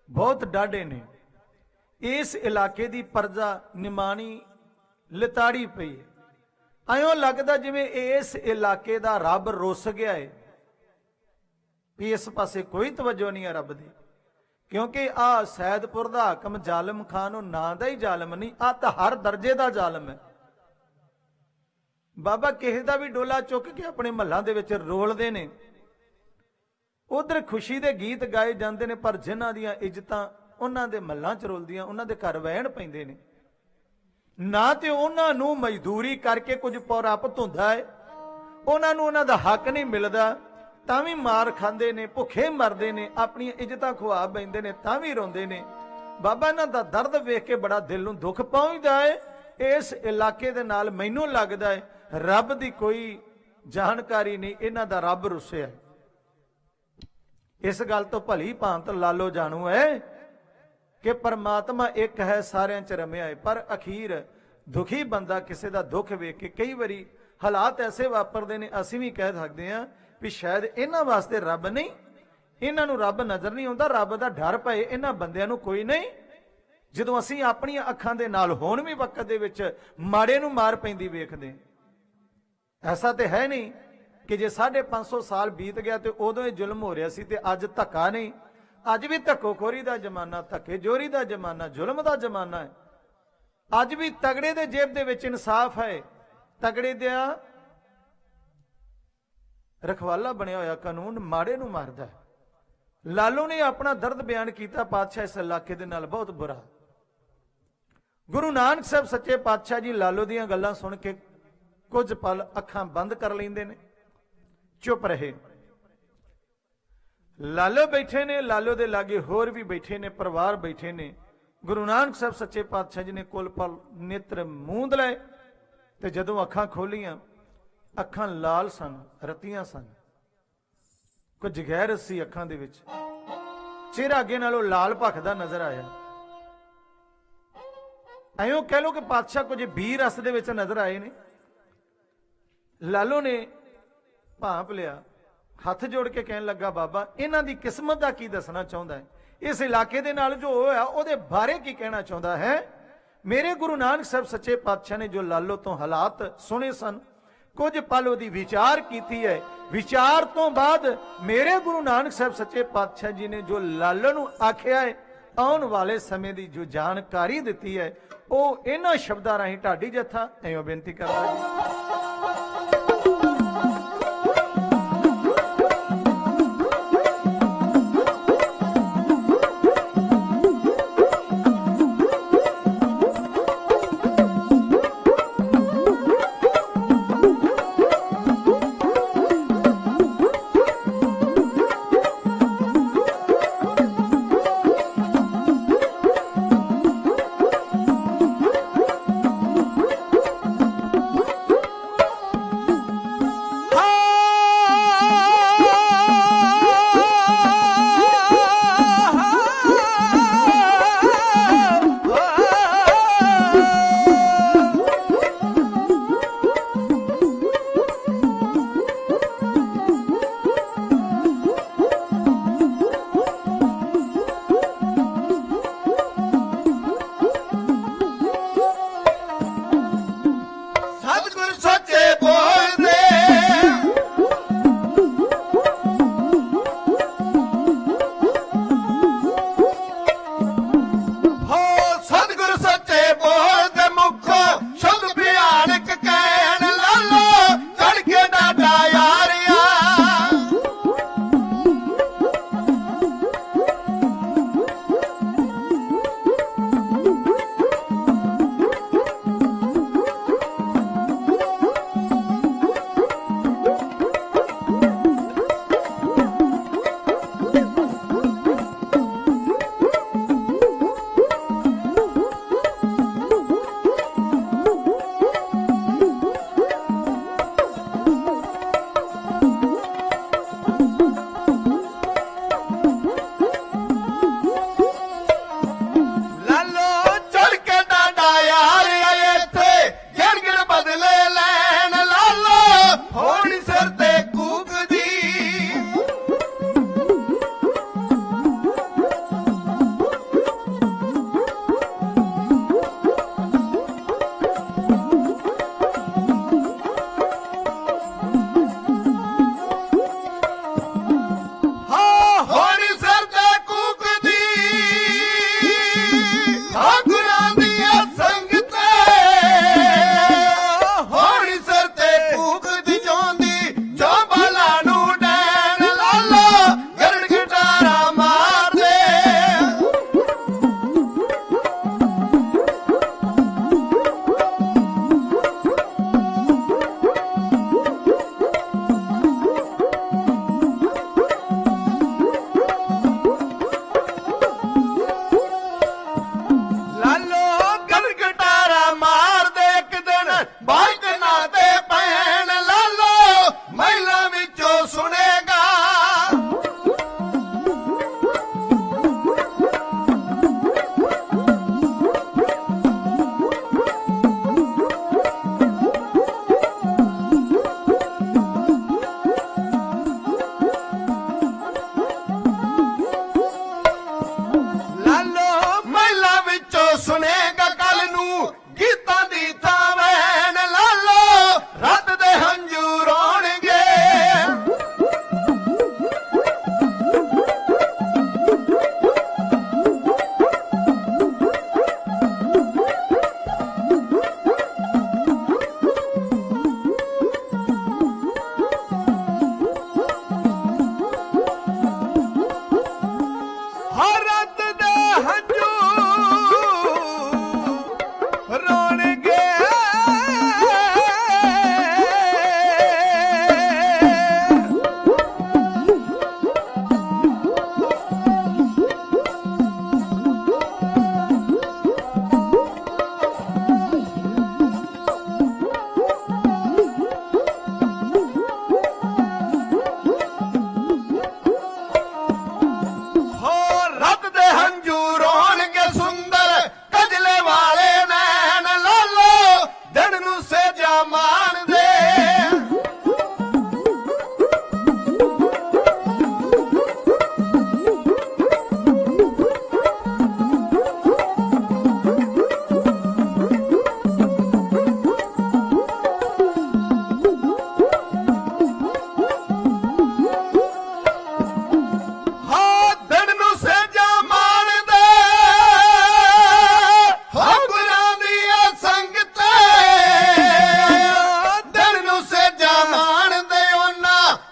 ਬਹੁਤ ਡਾਢੇ ਨੇ, ਇਸ ਇਲਾਕੇ ਦੀ ਪਰਜਾ ਨਿਮਾਣੀ ਲਿਤਾੜੀ ਪਈ ਹੈ। ਐਂ ਲੱਗਦਾ ਜਿਵੇਂ ਇਸ ਇਲਾਕੇ ਦਾ ਰੱਬ ਰੁੱਸ ਗਿਆ ਹੈ ਵੀ ਇਸ ਪਾਸੇ ਕੋਈ ਤਵੱਜੋ ਨਹੀਂ ਹੈ ਰੱਬ ਦੀ। ਕਿਉਂਕਿ ਆ ਸੈਦਪੁਰ ਦਾ ਹਾਕਮ ਜ਼ਾਲਮ ਖਾਨ, ਉਹ ਨਾਂ ਦਾ ਹੀ ਜ਼ਾਲਮ ਨਹੀਂ, ਆ ਤਾਂ ਹਰ ਦਰਜੇ ਦਾ ਜ਼ਾਲਮ ਹੈ। ਬਾਬਾ ਕਿਸੇ ਦਾ ਵੀ ਡੋਲਾ ਚੁੱਕ ਕੇ ਆਪਣੇ ਮਹੱਲਾਂ ਦੇ ਵਿੱਚ ਰੋਲਦੇ ਨੇ। ਉਧਰ ਖੁਸ਼ੀ ਦੇ ਗੀਤ ਗਾਏ ਜਾਂਦੇ ਨੇ, ਪਰ ਜਿਨ੍ਹਾਂ ਦੀਆਂ ਇੱਜ਼ਤਾਂ ਉਹਨਾਂ ਦੇ ਮਹੱਲਾਂ 'ਚ ਰੋਲਦੀਆਂ, ਉਹਨਾਂ ਦੇ ਘਰ ਵਹਿਣ ਪੈਂਦੇ ਨੇ। ਨਾ ਤੇ ਉਹਨਾਂ ਨੂੰ ਮਜ਼ਦੂਰੀ ਕਰਕੇ ਕੁਝ ਪ੍ਰਾਪਤ ਹੁੰਦਾ ਹੈ, ਉਹਨਾਂ ਨੂੰ ਉਹਨਾਂ ਦਾ ਹੱਕ ਨਹੀਂ ਮਿਲਦਾ, ਤਾਂ ਵੀ ਮਾਰ ਖਾਂਦੇ ਨੇ, ਭੁੱਖੇ ਮਰਦੇ ਨੇ, ਆਪਣੀਆਂ ਇੱਜ਼ਤਾਂ ਖੁਆ ਬੈਂਦੇ ਨੇ, ਤਾਂ ਵੀ ਰੋਂਦੇ ਨੇ। ਬਾਬਾ ਇਹਨਾਂ ਦਾ ਦਰਦ ਵੇਖ ਕੇ ਬੜਾ ਦਿਲ ਨੂੰ ਦੁੱਖ ਪਹੁੰਚਦਾ ਹੈ। ਇਸ ਇਲਾਕੇ ਦੇ ਨਾਲ ਮੈਨੂੰ ਲੱਗਦਾ ਹੈ ਰੱਬ ਦੀ ਕੋਈ ਜਾਣਕਾਰੀ ਨਹੀਂ, ਇਹਨਾਂ ਦਾ ਰੱਬ ਰੁੱਸਿਆ। ਇਸ ਗੱਲ ਤੋਂ ਭਲੀ ਭਾਂਤ ਲਾਲੋ ਜਾਣੂ ਹੈ ਕਿ ਪਰਮਾਤਮਾ ਇੱਕ ਹੈ, ਸਾਰਿਆਂ 'ਚ ਰਮਿਆ ਹੈ। ਪਰ ਅਖੀਰ ਦੁਖੀ ਬੰਦਾ ਕਿਸੇ ਦਾ ਦੁੱਖ ਵੇਖ ਕੇ ਕਈ ਵਾਰੀ ਹਾਲਾਤ ਐਸੇ ਵਾਪਰਦੇ ਨੇ, ਅਸੀਂ ਵੀ ਕਹਿ ਸਕਦੇ ਹਾਂ ਵੀ ਸ਼ਾਇਦ ਇਹਨਾਂ ਵਾਸਤੇ ਰੱਬ ਨਹੀਂ, ਇਹਨਾਂ ਨੂੰ ਰੱਬ ਨਜ਼ਰ ਨਹੀਂ ਆਉਂਦਾ, ਰੱਬ ਦਾ ਡਰ ਪਏ ਇਹਨਾਂ ਬੰਦਿਆਂ ਨੂੰ ਕੋਈ ਨਹੀਂ। ਜਦੋਂ ਅਸੀਂ ਆਪਣੀਆਂ ਅੱਖਾਂ ਦੇ ਨਾਲ ਹੁਣ ਵੀ ਵਕਤ ਦੇ ਵਿੱਚ ਮਾੜੇ ਨੂੰ ਮਾਰ ਪੈਂਦੀ ਵੇਖਦੇ, ਐਸਾ ਤੇ ਹੈ ਨਹੀਂ ਕਿ ਜੇ 550 ਸਾਲ ਬੀਤ ਗਿਆ ਤੇ ਉਦੋਂ ਹੀ ਜ਼ੁਲਮ ਹੋ ਰਿਹਾ ਸੀ ਤੇ ਅੱਜ ਧੱਕਾ ਨਹੀਂ। ਅੱਜ ਵੀ ਧੱਕੋਖੋਰੀ ਦਾ ਜ਼ਮਾਨਾ, ਧੱਕੇ ਜੋਰੀ ਦਾ ਜ਼ਮਾਨਾ, ਜ਼ੁਲਮ ਦਾ ਜ਼ਮਾਨਾ ਹੈ। ਅੱਜ ਵੀ ਤਗੜੇ ਦੇ ਜੇਬ ਦੇ ਵਿੱਚ ਇਨਸਾਫ ਹੈ, ਤਗੜੇ ਦਾ ਰਖਵਾਲਾ ਬਣਿਆ ਹੋਇਆ ਕਾਨੂੰਨ ਮਾੜੇ ਨੂੰ ਮਾਰਦਾ ਹੈ। ਲਾਲੋ ਨੇ ਆਪਣਾ ਦਰਦ ਬਿਆਨ ਕੀਤਾ ਪਾਤਸ਼ਾਹ ਇਸ ਇਲਾਕੇ ਦੇ ਨਾਲ ਬਹੁਤ ਬੁਰਾ। ਗੁਰੂ ਨਾਨਕ ਸਾਹਿਬ ਸੱਚੇ ਪਾਤਸ਼ਾਹ ਜੀ ਲਾਲੋ ਦੀਆਂ ਗੱਲਾਂ ਸੁਣ ਕੇ ਕੁਝ ਪਲ ਅੱਖਾਂ ਬੰਦ ਕਰ ਲੈਂਦੇ ਨੇ, ਚੁੱਪ ਰਹੇ। ਲਾਲੋ ਬੈਠੇ ਨੇ, ਲਾਲੋ ਦੇ ਲਾਗੇ ਹੋਰ ਵੀ ਬੈਠੇ ਨੇ, ਪਰਿਵਾਰ ਬੈਠੇ ਨੇ। ਗੁਰੂ ਨਾਨਕ ਸਾਹਿਬ ਸੱਚੇ ਪਾਤਸ਼ਾਹ ਜੀ ਨੇ ਕੁਲ ਪਲ ਨੇਤਰ ਮੂੰਦ ਲਏ ਤੇ ਜਦੋਂ ਅੱਖਾਂ ਖੋਲੀਆਂ, ਅੱਖਾਂ ਲਾਲ ਸਨ, ਰਤੀਆਂ ਸਨ, ਕੁਝ ਗਹਿਰ ਸੀ ਅੱਖਾਂ ਦੇ ਵਿੱਚ। ਚਿਹਰਾ ਅੱਗੇ ਨਾਲੋਂ ਲਾਲ ਭਖਦਾ ਨਜ਼ਰ ਆਇਆ। ਐਂ ਕਹਿ ਲੋ ਕਿ ਪਾਤਸ਼ਾਹ ਕੁਝ ਬੀ ਰਸ ਦੇ ਵਿੱਚ ਨਜ਼ਰ ਆਏ ਨੇ। ਲਾਲੋ ਨੇ ਭਾਂਪ ਲਿਆ, ਹੱਥ ਜੋੜ ਕੇ ਕਹਿਣ ਲੱਗਾ, ਬਾਬਾ ਇਹਨਾਂ ਦੀ ਕਿਸਮਤ ਦਾ ਕੀ ਦੱਸਣਾ ਚਾਹੁੰਦਾ ਹੈ, ਇਸ ਇਲਾਕੇ ਦੇ ਨਾਲ ਜੋ ਹੋਇਆ ਉਹਦੇ ਬਾਰੇ ਕੀ ਕਹਿਣਾ ਚਾਹੁੰਦਾ ਹੈ। ਮੇਰੇ ਗੁਰੂ ਨਾਨਕ ਸਾਹਿਬ ਸੱਚੇ ਪਾਤਸ਼ਾਹ ਨੇ ਜੋ ਲਾਲੋ ਤੋਂ ਹਾਲਾਤ ਸੁਣੇ ਸਨ, ਕੁਝ ਪਲ ਉਹਦੀ ਵਿਚਾਰ ਕੀਤੀ ਹੈ। ਵਿਚਾਰ ਤੋਂ ਬਾਅਦ ਮੇਰੇ ਗੁਰੂ ਨਾਨਕ ਸਾਹਿਬ ਸੱਚੇ ਪਾਤਸ਼ਾਹ ਜੀ ਨੇ ਜੋ ਲਾਲੋ ਨੂੰ ਆਖਿਆ ਹੈ, ਆਉਣ ਵਾਲੇ ਸਮੇਂ ਦੀ ਜੋ ਜਾਣਕਾਰੀ ਦਿੱਤੀ ਹੈ, ਉਹ ਇਹਨਾਂ ਸ਼ਬਦਾਂ ਰਾਹੀਂ ਢਾਡੀ ਜੱਥਾ ਐਵੇਂ ਬੇਨਤੀ ਕਰਦਾ ਜੀ।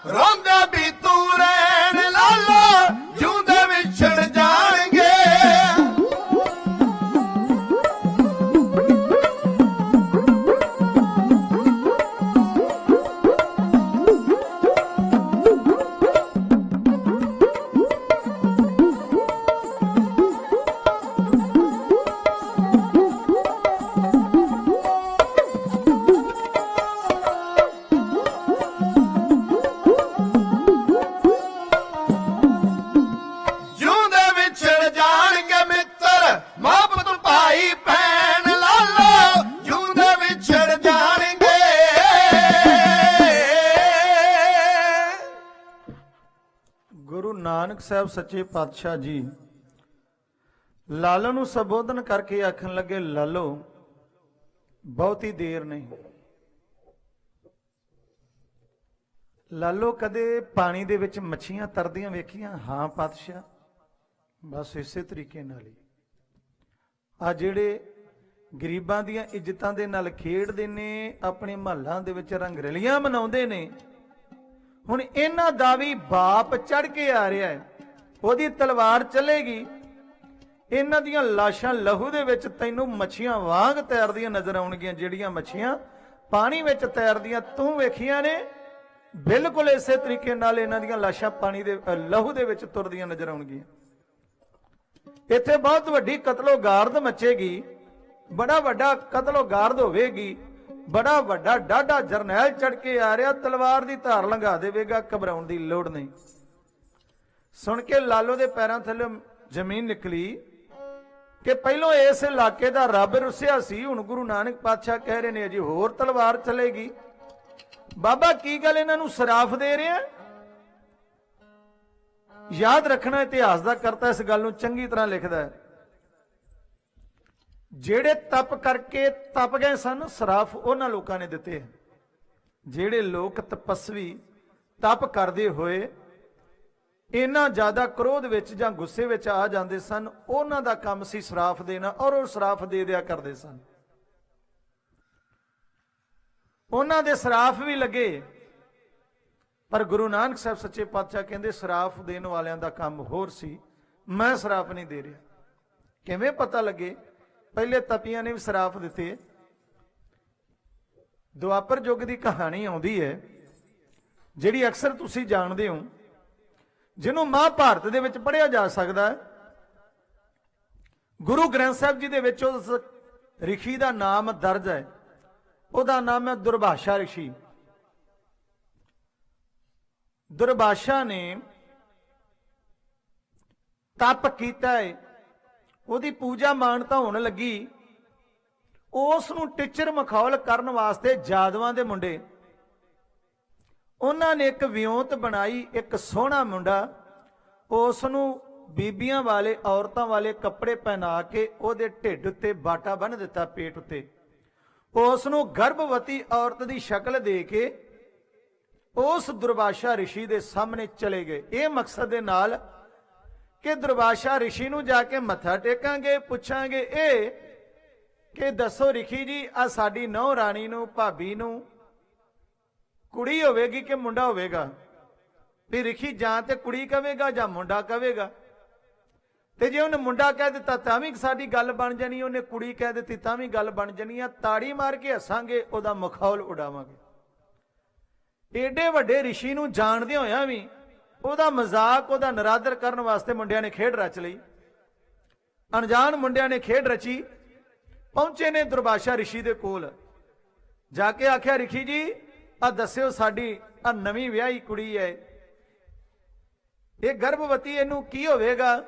ਰੋਂਦਾ ਵੀ ਤੂੰ ਰਹਿਣ ਲਾਲਾ ਜਿਉਂਦੇ ਵਿਛੜ ਜਾਣਗੇ। ਜਿਉਂਦੇ ਵਿਛੜ ਜਾਣਗੇ ਮਿੱਤਰ ਮਾਂ ਪੁੱਤ ਭਾਈ ਭੈਣ ਲਾਲਾ ਜਿਉਂਦੇ ਵਿਛੜ ਜਾਣਗੇ। ਗੁਰੂ ਨਾਨਕ ਸਾਹਿਬ ਸੱਚੇ ਪਾਤਸ਼ਾਹ ਜੀ ਲਾਲੋ ਨੂੰ ਸੰਬੋਧਨ ਕਰਕੇ ਆਖਣ ਲੱਗੇ, ਲਾਲੋ ਬਹੁਤੀ ਦੇਰ ਨਹੀਂ। ਲਾਲੋ ਕਦੇ ਪਾਣੀ ਦੇ ਵਿੱਚ ਮੱਛੀਆਂ ਤਰਦੀਆਂ ਵੇਖੀਆਂ? ਹਾਂ ਪਾਤਸ਼ਾਹ, ਬਸ ਇਸੇ ਤਰੀਕੇ ਨਾਲ ਹੀ ਆ ਜਿਹੜੇ ਗਰੀਬਾਂ ਦੀਆਂ ਇੱਜ਼ਤਾਂ ਦੇ ਨਾਲ ਖੇਡਦੇ ਨੇ, ਆਪਣੇ ਮਹੱਲਾਂ ਦੇ ਵਿੱਚ ਰੰਗਰਲੀਆਂ ਮਨਾਉਂਦੇ ਨੇ। ਹੁਣ ਇਹਨਾਂ ਦਾ ਵੀ ਬਾਪ ਚੜ ਕੇ ਆ ਰਿਹਾ ਹੈ, ਉਹਦੀ ਤਲਵਾਰ ਚੱਲੇਗੀ, ਇਹਨਾਂ ਦੀਆਂ ਲਾਸ਼ਾਂ ਲਹੂ ਦੇ ਵਿੱਚ ਤੈਨੂੰ ਮੱਛੀਆਂ ਵਾਂਗ ਤੈਰਦੀਆਂ ਨਜ਼ਰ ਆਉਣਗੀਆਂ। ਜਿਹੜੀਆਂ ਮੱਛੀਆਂ ਪਾਣੀ ਵਿੱਚ ਤੈਰਦੀਆਂ ਤੂੰ ਵੇਖੀਆਂ ਨੇ, ਬਿਲਕੁਲ ਇਸੇ ਤਰੀਕੇ ਨਾਲ ਇਹਨਾਂ ਦੀਆਂ ਲਾਸ਼ਾਂ ਪਾਣੀ ਦੇ ਲਹੂ ਦੇ ਵਿੱਚ ਤੁਰਦੀਆਂ ਨਜ਼ਰ ਆਉਣਗੀਆਂ। ਇੱਥੇ ਬਹੁਤ ਵੱਡੀ ਕਤਲੋਗਾਰਦ ਮਚੇਗੀ, ਬੜਾ ਵੱਡਾ ਕਤਲੋਗਾਰਦ ਹੋਵੇਗੀ, ਬੜਾ ਵੱਡਾ ਡਾਢਾ ਜਰਨੈਲ ਚੜ ਕੇ ਆ ਰਿਹਾ, ਤਲਵਾਰ ਦੀ ਧਾਰ ਲੰਘਾ ਦੇਵੇਗਾ, ਘਬਰਾਉਣ ਦੀ ਲੋੜ ਨਹੀਂ। ਸੁਣ ਕੇ ਲਾਲੋ ਦੇ ਪੈਰਾਂ ਥੱਲੇ ਜ਼ਮੀਨ ਨਿਕਲੀ ਕਿ ਪਹਿਲੋਂ ਇਸ ਇਲਾਕੇ ਦਾ ਰੱਬ ਰੁੱਸਿਆ ਸੀ, ਹੁਣ ਗੁਰੂ ਨਾਨਕ ਪਾਤਸ਼ਾਹ ਕਹਿ ਰਹੇ ਨੇ ਅਜੀ ਹੋਰ ਤਲਵਾਰ ਚਲੇਗੀ। ਬਾਬਾ ਕੀ ਗੱਲ ਇਹਨਾਂ ਨੂੰ ਸਰਾਫ ਦੇ ਰਿਹਾ? ਯਾਦ ਰੱਖਣਾ, ਇਤਿਹਾਸ ਦਾ ਕਰਤਾ ਇਸ ਗੱਲ ਨੂੰ ਚੰਗੀ ਤਰ੍ਹਾਂ ਲਿਖਦਾ ਹੈ। ਜਿਹੜੇ ਤਪ ਕਰਕੇ ਤਪ ਗਏ ਸਨ, ਸਰਾਫ ਉਹਨਾਂ ਲੋਕਾਂ ਨੇ ਦਿੱਤੇ। ਜਿਹੜੇ ਲੋਕ ਤਪਸਵੀ ਤਪ ਕਰਦੇ ਹੋਏ ਇੰਨਾ ਜ਼ਿਆਦਾ ਕ੍ਰੋਧ ਵਿੱਚ ਜਾਂ ਗੁੱਸੇ ਵਿੱਚ ਆ ਜਾਂਦੇ ਸਨ, ਉਹਨਾਂ ਦਾ ਕੰਮ ਸੀ ਸਰਾਫ ਦੇਣਾ, ਔਰ ਉਹ ਸਰਾਫ ਦੇ ਦਿਆ ਕਰਦੇ ਸਨ। ਉਹਨਾਂ ਦੇ ਸਰਾਫ ਵੀ ਲੱਗੇ, ਪਰ ਗੁਰੂ ਨਾਨਕ ਸਾਹਿਬ ਸੱਚੇ ਪਾਤਸ਼ਾਹ ਕਹਿੰਦੇ ਸਰਾਫ ਦੇਣ ਵਾਲਿਆਂ ਦਾ ਕੰਮ ਹੋਰ ਸੀ, ਮੈਂ ਸਰਾਫ ਨਹੀਂ ਦੇ ਰਿਹਾ। ਕਿਵੇਂ ਪਤਾ ਲੱਗੇ? ਪਹਿਲੇ ਤਪੀਆਂ ਨੇ ਵੀ ਸਰਾਫ ਦਿੱਤੇ। ਦੁਆਪਰ ਯੁੱਗ ਦੀ ਕਹਾਣੀ ਆਉਂਦੀ ਹੈ, ਜਿਹੜੀ ਅਕਸਰ ਤੁਸੀਂ ਜਾਣਦੇ ਹੋ, ਜਿਹਨੂੰ ਮਹਾਭਾਰਤ ਦੇ ਵਿੱਚ ਪੜ੍ਹਿਆ ਜਾ ਸਕਦਾ ਹੈ। ਗੁਰੂ ਗ੍ਰੰਥ ਸਾਹਿਬ ਜੀ ਦੇ ਵਿੱਚ ਉਸ ਰਿਸ਼ੀ ਦਾ ਨਾਮ ਦਰਜ ਹੈ, ਉਹਦਾ ਨਾਮ ਹੈ ਦੁਰਭਾਸ਼ਾ ਰਿਸ਼ੀ। ਦੁਰਭਾਸ਼ਾ ਨੇ ਤਪ ਕੀਤਾ ਹੈ, ਉਹਦੀ ਪੂਜਾ ਮਾਨਤਾ ਹੋਣ ਲੱਗੀ। ਉਸ ਨੂੰ ਟੀਚਰ ਮਖੌਲ ਕਰਨ ਵਾਸਤੇ ਜਾਦਵਾਂ ਦੇ ਮੁੰਡੇ, ਉਹਨਾਂ ਨੇ ਇੱਕ ਵਿਉਂਤ ਬਣਾਈ, ਇੱਕ ਸੋਹਣਾ ਮੁੰਡਾ, ਉਸ ਨੂੰ ਬੀਬੀਆਂ ਵਾਲੇ ਔਰਤਾਂ ਵਾਲੇ ਕੱਪੜੇ ਪਹਿਨਾ ਕੇ ਉਹਦੇ ਢਿੱਡ ਉੱਤੇ ਬਾਟਾ ਬੰਨ੍ਹ ਦਿੱਤਾ, ਪੇਟ ਉੱਤੇ। ਉਸ ਨੂੰ ਗਰਭਵਤੀ ਔਰਤ ਦੀ ਸ਼ਕਲ ਦੇ ਕੇ ਉਸ ਦੁਰਭਾਸ਼ਾ ਰਿਸ਼ੀ ਦੇ ਸਾਹਮਣੇ ਚਲੇ ਗਏ, ਇਹ ਮਕਸਦ ਦੇ ਨਾਲ ਕਿ ਦੁਰਭਾਸ਼ਾ ਰਿਸ਼ੀ ਨੂੰ ਜਾ ਕੇ ਮੱਥਾ ਟੇਕਾਂਗੇ, ਪੁੱਛਾਂਗੇ ਇਹ ਕਿ ਦੱਸੋ ਰਿਸ਼ੀ ਜੀ, ਆ ਸਾਡੀ ਨਹੁੰ ਰਾਣੀ ਨੂੰ, ਭਾਬੀ ਨੂੰ ਕੁੜੀ ਹੋਵੇਗੀ ਕਿ ਮੁੰਡਾ ਹੋਵੇਗਾ? ਵੀ ਰਿਸ਼ੀ ਜਾਂ ਤੇ ਕੁੜੀ ਕਵੇਗਾ ਜਾਂ ਮੁੰਡਾ ਕਵੇਗਾ। ਤੇ ਜੇ ਉਹਨੇ ਮੁੰਡਾ ਕਹਿ ਦਿੱਤਾ ਤਾਂ ਵੀ ਸਾਡੀ ਗੱਲ ਬਣ ਜਾਣੀ, ਉਹਨੇ ਕੁੜੀ ਕਹਿ ਦਿੱਤੀ ਤਾਂ ਵੀ ਗੱਲ ਬਣ ਜਾਣੀ ਆ। ਤਾੜੀ ਮਾਰ ਕੇ ਹੱਸਾਂਗੇ, ਉਹਦਾ ਮਖੌਲ ਉਡਾਵਾਂਗੇ। ਏਡੇ ਵੱਡੇ ਰਿਸ਼ੀ ਨੂੰ ਜਾਣਦੇ ਹੋਇਆਂ ਵੀ ਉਹਦਾ ਮਜ਼ਾਕ, ਉਹਦਾ ਨਰਾਦਰ ਕਰਨ ਵਾਸਤੇ ਮੁੰਡਿਆਂ ਨੇ ਖੇਡ ਰਚ ਲਈ। ਅਣਜਾਣ ਮੁੰਡਿਆਂ ਨੇ ਖੇਡ ਰਚੀ, ਪਹੁੰਚੇ ਨੇ ਦੁਰਭਾਸ਼ਾ ਰਿਸ਼ੀ ਦੇ ਕੋਲ, ਜਾ ਕੇ ਆਖਿਆ ਰਿਸ਼ੀ ਜੀ ਆ ਦੱਸਿਓ, ਸਾਡੀ ਆ ਨਵੀਂ ਵਿਆਹੀ ਕੁੜੀ ਹੈ, ਇਹ ਗਰਭਵਤੀ, ਇਹਨੂੰ ਕੀ ਹੋਵੇਗਾ?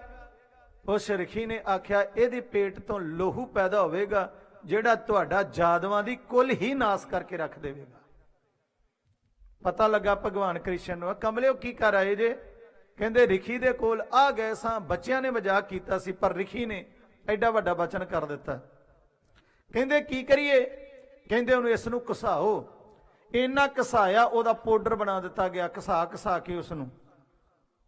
ਉਸ ਰਿਸ਼ੀ ਨੇ ਆਖਿਆ ਇਹਦੇ ਪੇਟ ਤੋਂ ਲੋਹੂ ਪੈਦਾ ਹੋਵੇਗਾ, ਜਿਹੜਾ ਤੁਹਾਡਾ ਜਾਦਵਾਂ ਦੀ ਕੁੱਲ ਹੀ ਨਾਸ ਕਰਕੇ ਰੱਖ ਦੇਵੇਗਾ। ਪਤਾ ਲੱਗਾ ਭਗਵਾਨ ਕ੍ਰਿਸ਼ਨ ਨੂੰ, ਕਮਲਿਓ ਕੀ ਕਰ ਆਏ ਜੇ? ਕਹਿੰਦੇ ਰਿਸ਼ੀ ਦੇ ਕੋਲ ਆ ਗਏ ਸਾਂ, ਬੱਚਿਆਂ ਨੇ ਮਜ਼ਾਕ ਕੀਤਾ ਸੀ, ਪਰ ਰਿਸ਼ੀ ਨੇ ਐਡਾ ਵੱਡਾ ਬਚਨ ਕਰ ਦਿੱਤਾ। ਕਹਿੰਦੇ ਕੀ ਕਰੀਏ? ਕਹਿੰਦੇ ਉਹਨੂੰ ਇਸ ਨੂੰ ਘਸਾਓ। ਇੰਨਾ ਘਸਾਇਆ, ਉਹਦਾ ਪਾਊਡਰ ਬਣਾ ਦਿੱਤਾ ਗਿਆ। ਘਸਾ ਘਸਾ ਕੇ ਉਸ ਨੂੰ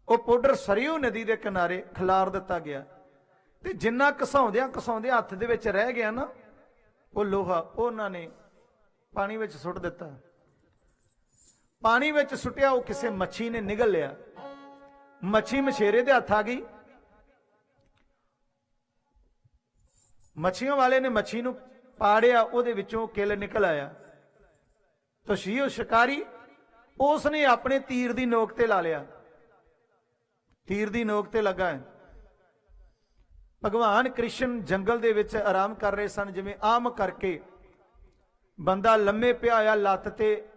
ਉਹ ਪਾਊਡਰ ਸਰਯੂ ਨਦੀ ਦੇ ਕਿਨਾਰੇ ਖਿਲਾਰ ਦਿੱਤਾ ਗਿਆ, ਤੇ ਜਿੰਨਾ ਘਸਾਉਂਦਿਆਂ ਘਸਾਉਂਦਿਆਂ ਹੱਥ ਦੇ ਵਿੱਚ ਰਹਿ ਗਿਆ ਨਾ ਉਹ ਲੋਹਾ, ਉਹਨਾਂ ਨੇ ਪਾਣੀ ਵਿੱਚ ਸੁੱਟ ਦਿੱਤਾ। ਪਾਣੀ ਵਿੱਚ ਸੁੱਟਿਆ, ਉਹ ਕਿਸੇ ਮੱਛੀ ਨੇ ਨਿਗਲ ਲਿਆ। ਮੱਛੀ ਮਛੇਰੇ ਦੇ ਹੱਥ ਆ ਗਈ। ਮੱਛੀਆਂ ਵਾਲੇ ਨੇ ਮੱਛੀ ਨੂੰ ਪਾੜਿਆ, ਉਹਦੇ ਵਿੱਚੋਂ ਕਿੱਲ ਨਿਕਲ ਆਇਆ। ਤੁਸੀਂ ਉਹ ਸ਼ਿਕਾਰੀ, ਉਸ ਨੇ ਆਪਣੇ ਤੀਰ ਦੀ ਨੋਕ ਤੇ ਲਾ ਲਿਆ। ਤੀਰ ਦੀ ਨੋਕ ਤੇ ਲੱਗਾ ਹੈ। ਭਗਵਾਨ ਕ੍ਰਿਸ਼ਨ ਜੰਗਲ ਦੇ ਵਿੱਚ ਆਰਾਮ ਕਰ ਰਹੇ ਸਨ। ਜਿਵੇਂ ਆਮ ਕਰਕੇ ਬੰਦਾ ਲੰਮੇ ਪਿਆ ਹੋਇਆ ਲੱਤ ਤੇ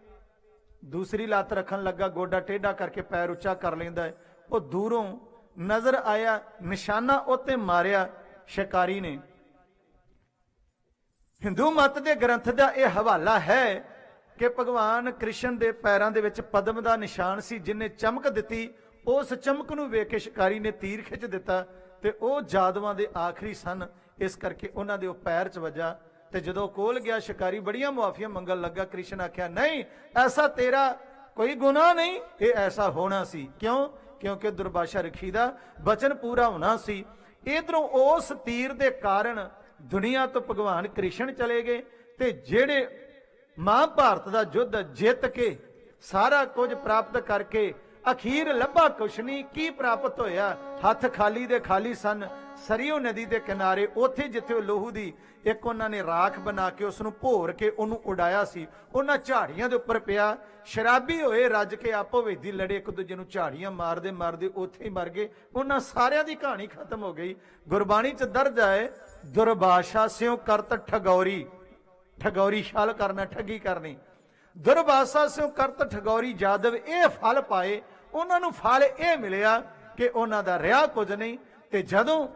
ਦੂਸਰੀ ਲੱਤ ਰੱਖਣ ਲੱਗਾ, ਗੋਡਾ ਟੇਢਾ ਕਰਕੇ ਪੈਰ ਉੱਚਾ ਕਰ ਲੈਂਦਾ ਹੈ। ਉਹ ਦੂਰੋਂ ਨਜ਼ਰ ਆਇਆ, ਨਿਸ਼ਾਨਾ ਉੱਤੇ ਮਾਰਿਆ ਸ਼ਿਕਾਰੀ ਨੇ। ਹਿੰਦੂ ਮਤ ਦੇ ਗ੍ਰੰਥ ਦਾ ਇਹ ਹਵਾਲਾ ਹੈ ਕਿ ਭਗਵਾਨ ਕ੍ਰਿਸ਼ਨ ਦੇ ਪੈਰਾਂ ਦੇ ਵਿੱਚ ਪਦਮ ਦਾ ਨਿਸ਼ਾਨ ਸੀ, ਜਿਨੇ ਚਮਕ ਦਿੱਤੀ। ਉਸ ਚਮਕ ਨੂੰ ਵੇਖ ਕੇ ਸ਼ਿਕਾਰੀ ਨੇ ਤੀਰ ਖਿੱਚ ਦਿੱਤਾ ਤੇ ਉਹ ਜਾਦੂਆਂ ਦੇ ਆਖਰੀ ਸਨ, ਇਸ ਕਰਕੇ ਉਹਨਾਂ ਦੇ ਉਹ ਪੈਰ 'ਚ ਵੱਜਾ। ਤੇ ਜਦੋਂ ਕੋਲ ਗਿਆ ਸ਼ਿਕਾਰੀ ਬੜੀਆਂ ਮੁਆਫੀਆਂ ਮੰਗਣ ਲੱਗਾ। ਕ੍ਰਿਸ਼ਨ ਆਖਿਆ, ਨਹੀਂ, ਐਸਾ ਤੇਰਾ ਕੋਈ ਗੁਨਾਹ ਨਹੀਂ, ਇਹ ਐਸਾ ਹੋਣਾ ਸੀ। ਕਿਉਂ? ਕਿਉਂਕਿ ਦੁਰਭਾਸ਼ਾ ਰਖੀ ਦਾ ਬਚਨ ਪੂਰਾ ਹੋਣਾ ਸੀ। ਇਧਰੋਂ ਉਸ ਤੀਰ ਦੇ ਕਾਰਨ ਦੁਨੀਆ ਤੋਂ ਭਗਵਾਨ ਕ੍ਰਿਸ਼ਨ ਚਲੇ ਗਏ ਤੇ ਜਿਹੜੇ ਮਹਾਭਾਰਤ ਦਾ ਯੁੱਧ ਜਿੱਤ ਕੇ ਸਾਰਾ ਕੁਝ ਪ੍ਰਾਪਤ ਕਰਕੇ ਅਖੀਰ ਲੱਭਾ ਕੁਛ ਨਹੀਂ। ਕੀ ਪ੍ਰਾਪਤ ਹੋਇਆ? ਹੱਥ ਖਾਲੀ ਦੇ ਖਾਲੀ ਸਨ। ਸਰਿਓ ਨਦੀ ਦੇ ਕਿਨਾਰੇ, ਉੱਥੇ ਜਿੱਥੇ ਉਹ ਲੋਹੂ ਦੀ ਇੱਕ ਉਹਨਾਂ ਨੇ ਰਾਖ ਬਣਾ ਕੇ ਉਸ ਨੂੰ ਭੋਰ ਕੇ ਉਹਨੂੰ ਉਡਾਇਆ ਸੀ, ਉਹਨਾਂ ਝਾੜੀਆਂ ਦੇ ਉੱਪਰ ਪਿਆ। ਸ਼ਰਾਬੀ ਹੋਏ, ਰੱਜ ਕੇ ਆਪੋ ਵੇਦੀ ਲੜੇ, ਇੱਕ ਦੂਜੇ ਨੂੰ ਝਾੜੀਆਂ ਮਾਰਦੇ ਮਾਰਦੇ ਉੱਥੇ ਹੀ ਮਰ ਗਏ। ਉਹਨਾਂ ਸਾਰਿਆਂ ਦੀ ਕਹਾਣੀ ਖਤਮ ਹੋ ਗਈ। ਗੁਰਬਾਣੀ 'ਚ ਦਰਜ ਹੈ, ਦੁਰਭਾਸ਼ਾ ਸਿਉ ਕਰਤ ਠਗੌਰੀ। ਠਗੌਰੀ ਛਲ ਕਰਨਾ, ਠੱਗੀ ਕਰਨੀ। ਦੁਰਭਾਸ਼ਾ ਸਿਉ ਕਰਤ ਠਗੌਰੀ ਜਾਦਵ, ਇਹ ਫਲ ਪਾਏ। ਉਹਨਾਂ ਨੂੰ ਫਲ ਇਹ ਮਿਲਿਆ ਕਿ ਉਹਨਾਂ ਦਾ ਰਿਹਾ ਕੁਝ ਨਹੀਂ। ਤੇ ਜਦੋਂ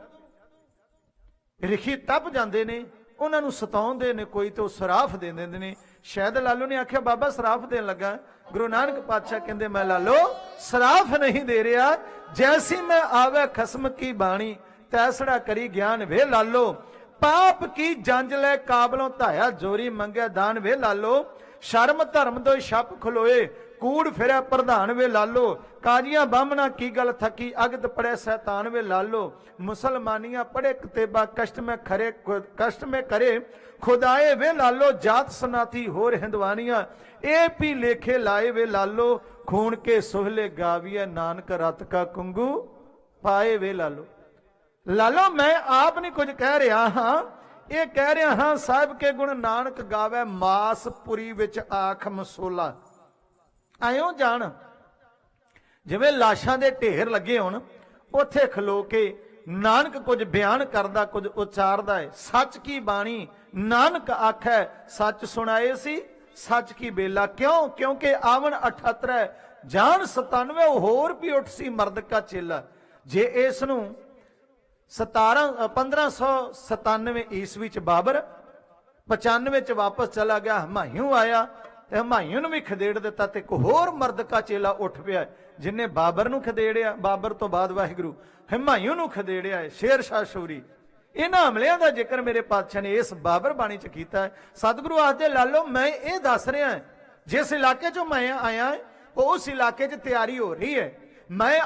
ਰਿਖੀ ਤਪ ਜਾਂਦੇ ਨੇ, ਉਹਨਾਂ ਨੂੰ ਸਤਾਉਂਦੇ ਨੇ ਕੋਈ, ਤੇ ਉਹ ਸਰਾਫ ਦੇ ਦਿੰਦੇ ਨੇ। ਸ਼ਾਇਦ ਲਾਲੂ ਨੇ ਆਖਿਆ, ਬਾਬਾ ਸਰਾਫ ਦੇਣ ਲੱਗਾ। ਗੁਰੂ ਨਾਨਕ ਪਾਤਸ਼ਾਹ ਕਹਿੰਦੇ, ਮੈਂ ਲਾਲੋ ਸਰਾਫ ਨਹੀਂ ਦੇ ਰਿਹਾ, ਜੈਸੀ ਮੈਂ ਆਵੇ ਖਸਮ ਕੀ ਬਾਣੀ, ਤੈਸੜਾ ਕਰੀ ਗਿਆਨ ਵੇ ਲਾਲੋ। ਪਾਪ ਕੀ ਜੰਜ ਲੈ ਕਾਬਲੋਂ ਧਾਇਆ, ਜੋਰੀ ਮੰਗਿਆ ਦਾਨ ਵੇ ਲਾਲੋ। ਸ਼ਰਮ ਧਰਮ ਦੋ ਛੱਪ ਖਲੋਏ, ਕੂੜ ਫਿਰਿਆ ਪ੍ਰਧਾਨ ਵੇ ਲਾਲੋ। ਕਾਜੀਆਂ ਬਾਹਮਣਾ ਕੀ ਗੱਲ ਥਕੀ, ਅਗਤ ਪੜੇ ਸੈਤਾਨ ਵੇ ਲਾਲੋ। ਮੁਸਲਮਾਨੀਆਂ ਪੜੇ ਕਤੇਬਾ, ਕਸ਼ਟ ਮੈਂ ਕਰੇ ਖੁਦਾਏ ਵੇ ਲਾਲੋ। ਜਾਤ ਸਨਾਤੀ ਹੋਰ ਹਿੰਦਵਾਨੀਆਂ, ਇਹ ਵੀ ਲੇਖੇ ਲਾਏ ਵੇ ਲਾਲੋ। ਖੂਨ ਕੇ ਸੋਹਲੇ ਗਾਵੀਏ, ਨਾਨਕ ਰਤ ਕਾ ਕੁੰਗੂ ਪਾਏ ਵੇ ਲਾਲੋ। ਲਾਲੋ ਮੈਂ ਆਪ ਨਹੀਂ ਕੁਝ ਕਹਿ ਰਿਹਾ ਹਾਂ, ਇਹ ਕਹਿ ਰਿਹਾ ਹਾਂ, ਸਾਹਿਬ ਕੇ ਗੁਣ ਨਾਨਕ ਗਾਵੇ, ਮਾਸਪੁਰੀ ਵਿੱਚ ਆਖ ਮਸੋਲਾ। ਆਇਓ ਜਾਣ, ਜਿਵੇਂ ਲਾਸ਼ਾਂ ਦੇ ਢੇਰ ਲੱਗੇ ਹੋਣ, ਉੱਥੇ ਖਲੋ ਕੇ ਨਾਨਕ ਕੁਝ ਬਿਆਨ ਕਰਦਾ, ਕੁਝ ਉਚਾਰਦਾ ਹੈ। ਸੱਚ ਕੀ ਬਾਣੀ ਨਾਨਕ ਆਖੈ, ਸੱਚ ਸੁਣਾਏ ਸੀ ਸੱਚ ਕੀ ਬੇਲਾ। ਕਿਉਂ? ਕਿਉਂਕਿ ਆਵਣ 78 ਜਾਨ 97 ਹੋਰ ਵੀ ਉੱਠ ਸੀ ਮਰਦ ਕਾ ਚੇਲਾ। ਜੇ ਇਸ ਨੂੰ 1597 ਈਸਵੀ ਚ ਬਾਬਰ, 95 ਚ ਵਾਪਸ ਚਲਾ ਗਿਆ, ਹਮਾਯੂ ਆਇਆ ਤੇ ਹਮਾਯੂ ਨੂੰ ਵੀ ਖਦੇੜ ਦਿੱਤਾ, ਤੇ ਇੱਕ ਹੋਰ ਮਰਦ ਕਾ ਚੇਲਾ ਉੱਠ ਪਿਆ ਜਿਨੇ ਬਾਬਰ ਨੂੰ ਖਦੇੜਿਆ। ਬਾਬਰ ਤੋਂ ਬਾਅਦ ਵਾਹਿਗੁਰੂ ਹਮਾਯੂ ਨੂੰ ਖਦੇੜਿਆ ਹੈ, ਸ਼ੇਰ ਸ਼ਾਹ ਸੂਰੀ। ਇਹਨਾਂ ਹਮਲਿਆਂ ਦਾ ਜ਼ਿਕਰ ਮੇਰੇ ਪਾਤਸ਼ਾਹ ਨੇ ਇਸ ਬਾਬਰ ਬਾਣੀ ਚ ਕੀਤਾ ਹੈ। ਸਤਿਗੁਰੂ ਆਖਦੇ, ਲਾਲੋ ਮੈਂ ਇਹ ਦੱਸ ਰਿਹਾ, ਜਿਸ ਇਲਾਕੇ ਚੋਂ ਮੈਂ ਆਇਆ ਉਸ ਇਲਾਕੇ 'ਚ ਤਿਆਰੀ ਹੋ ਰਹੀ ਹੈ। ਮੈਂ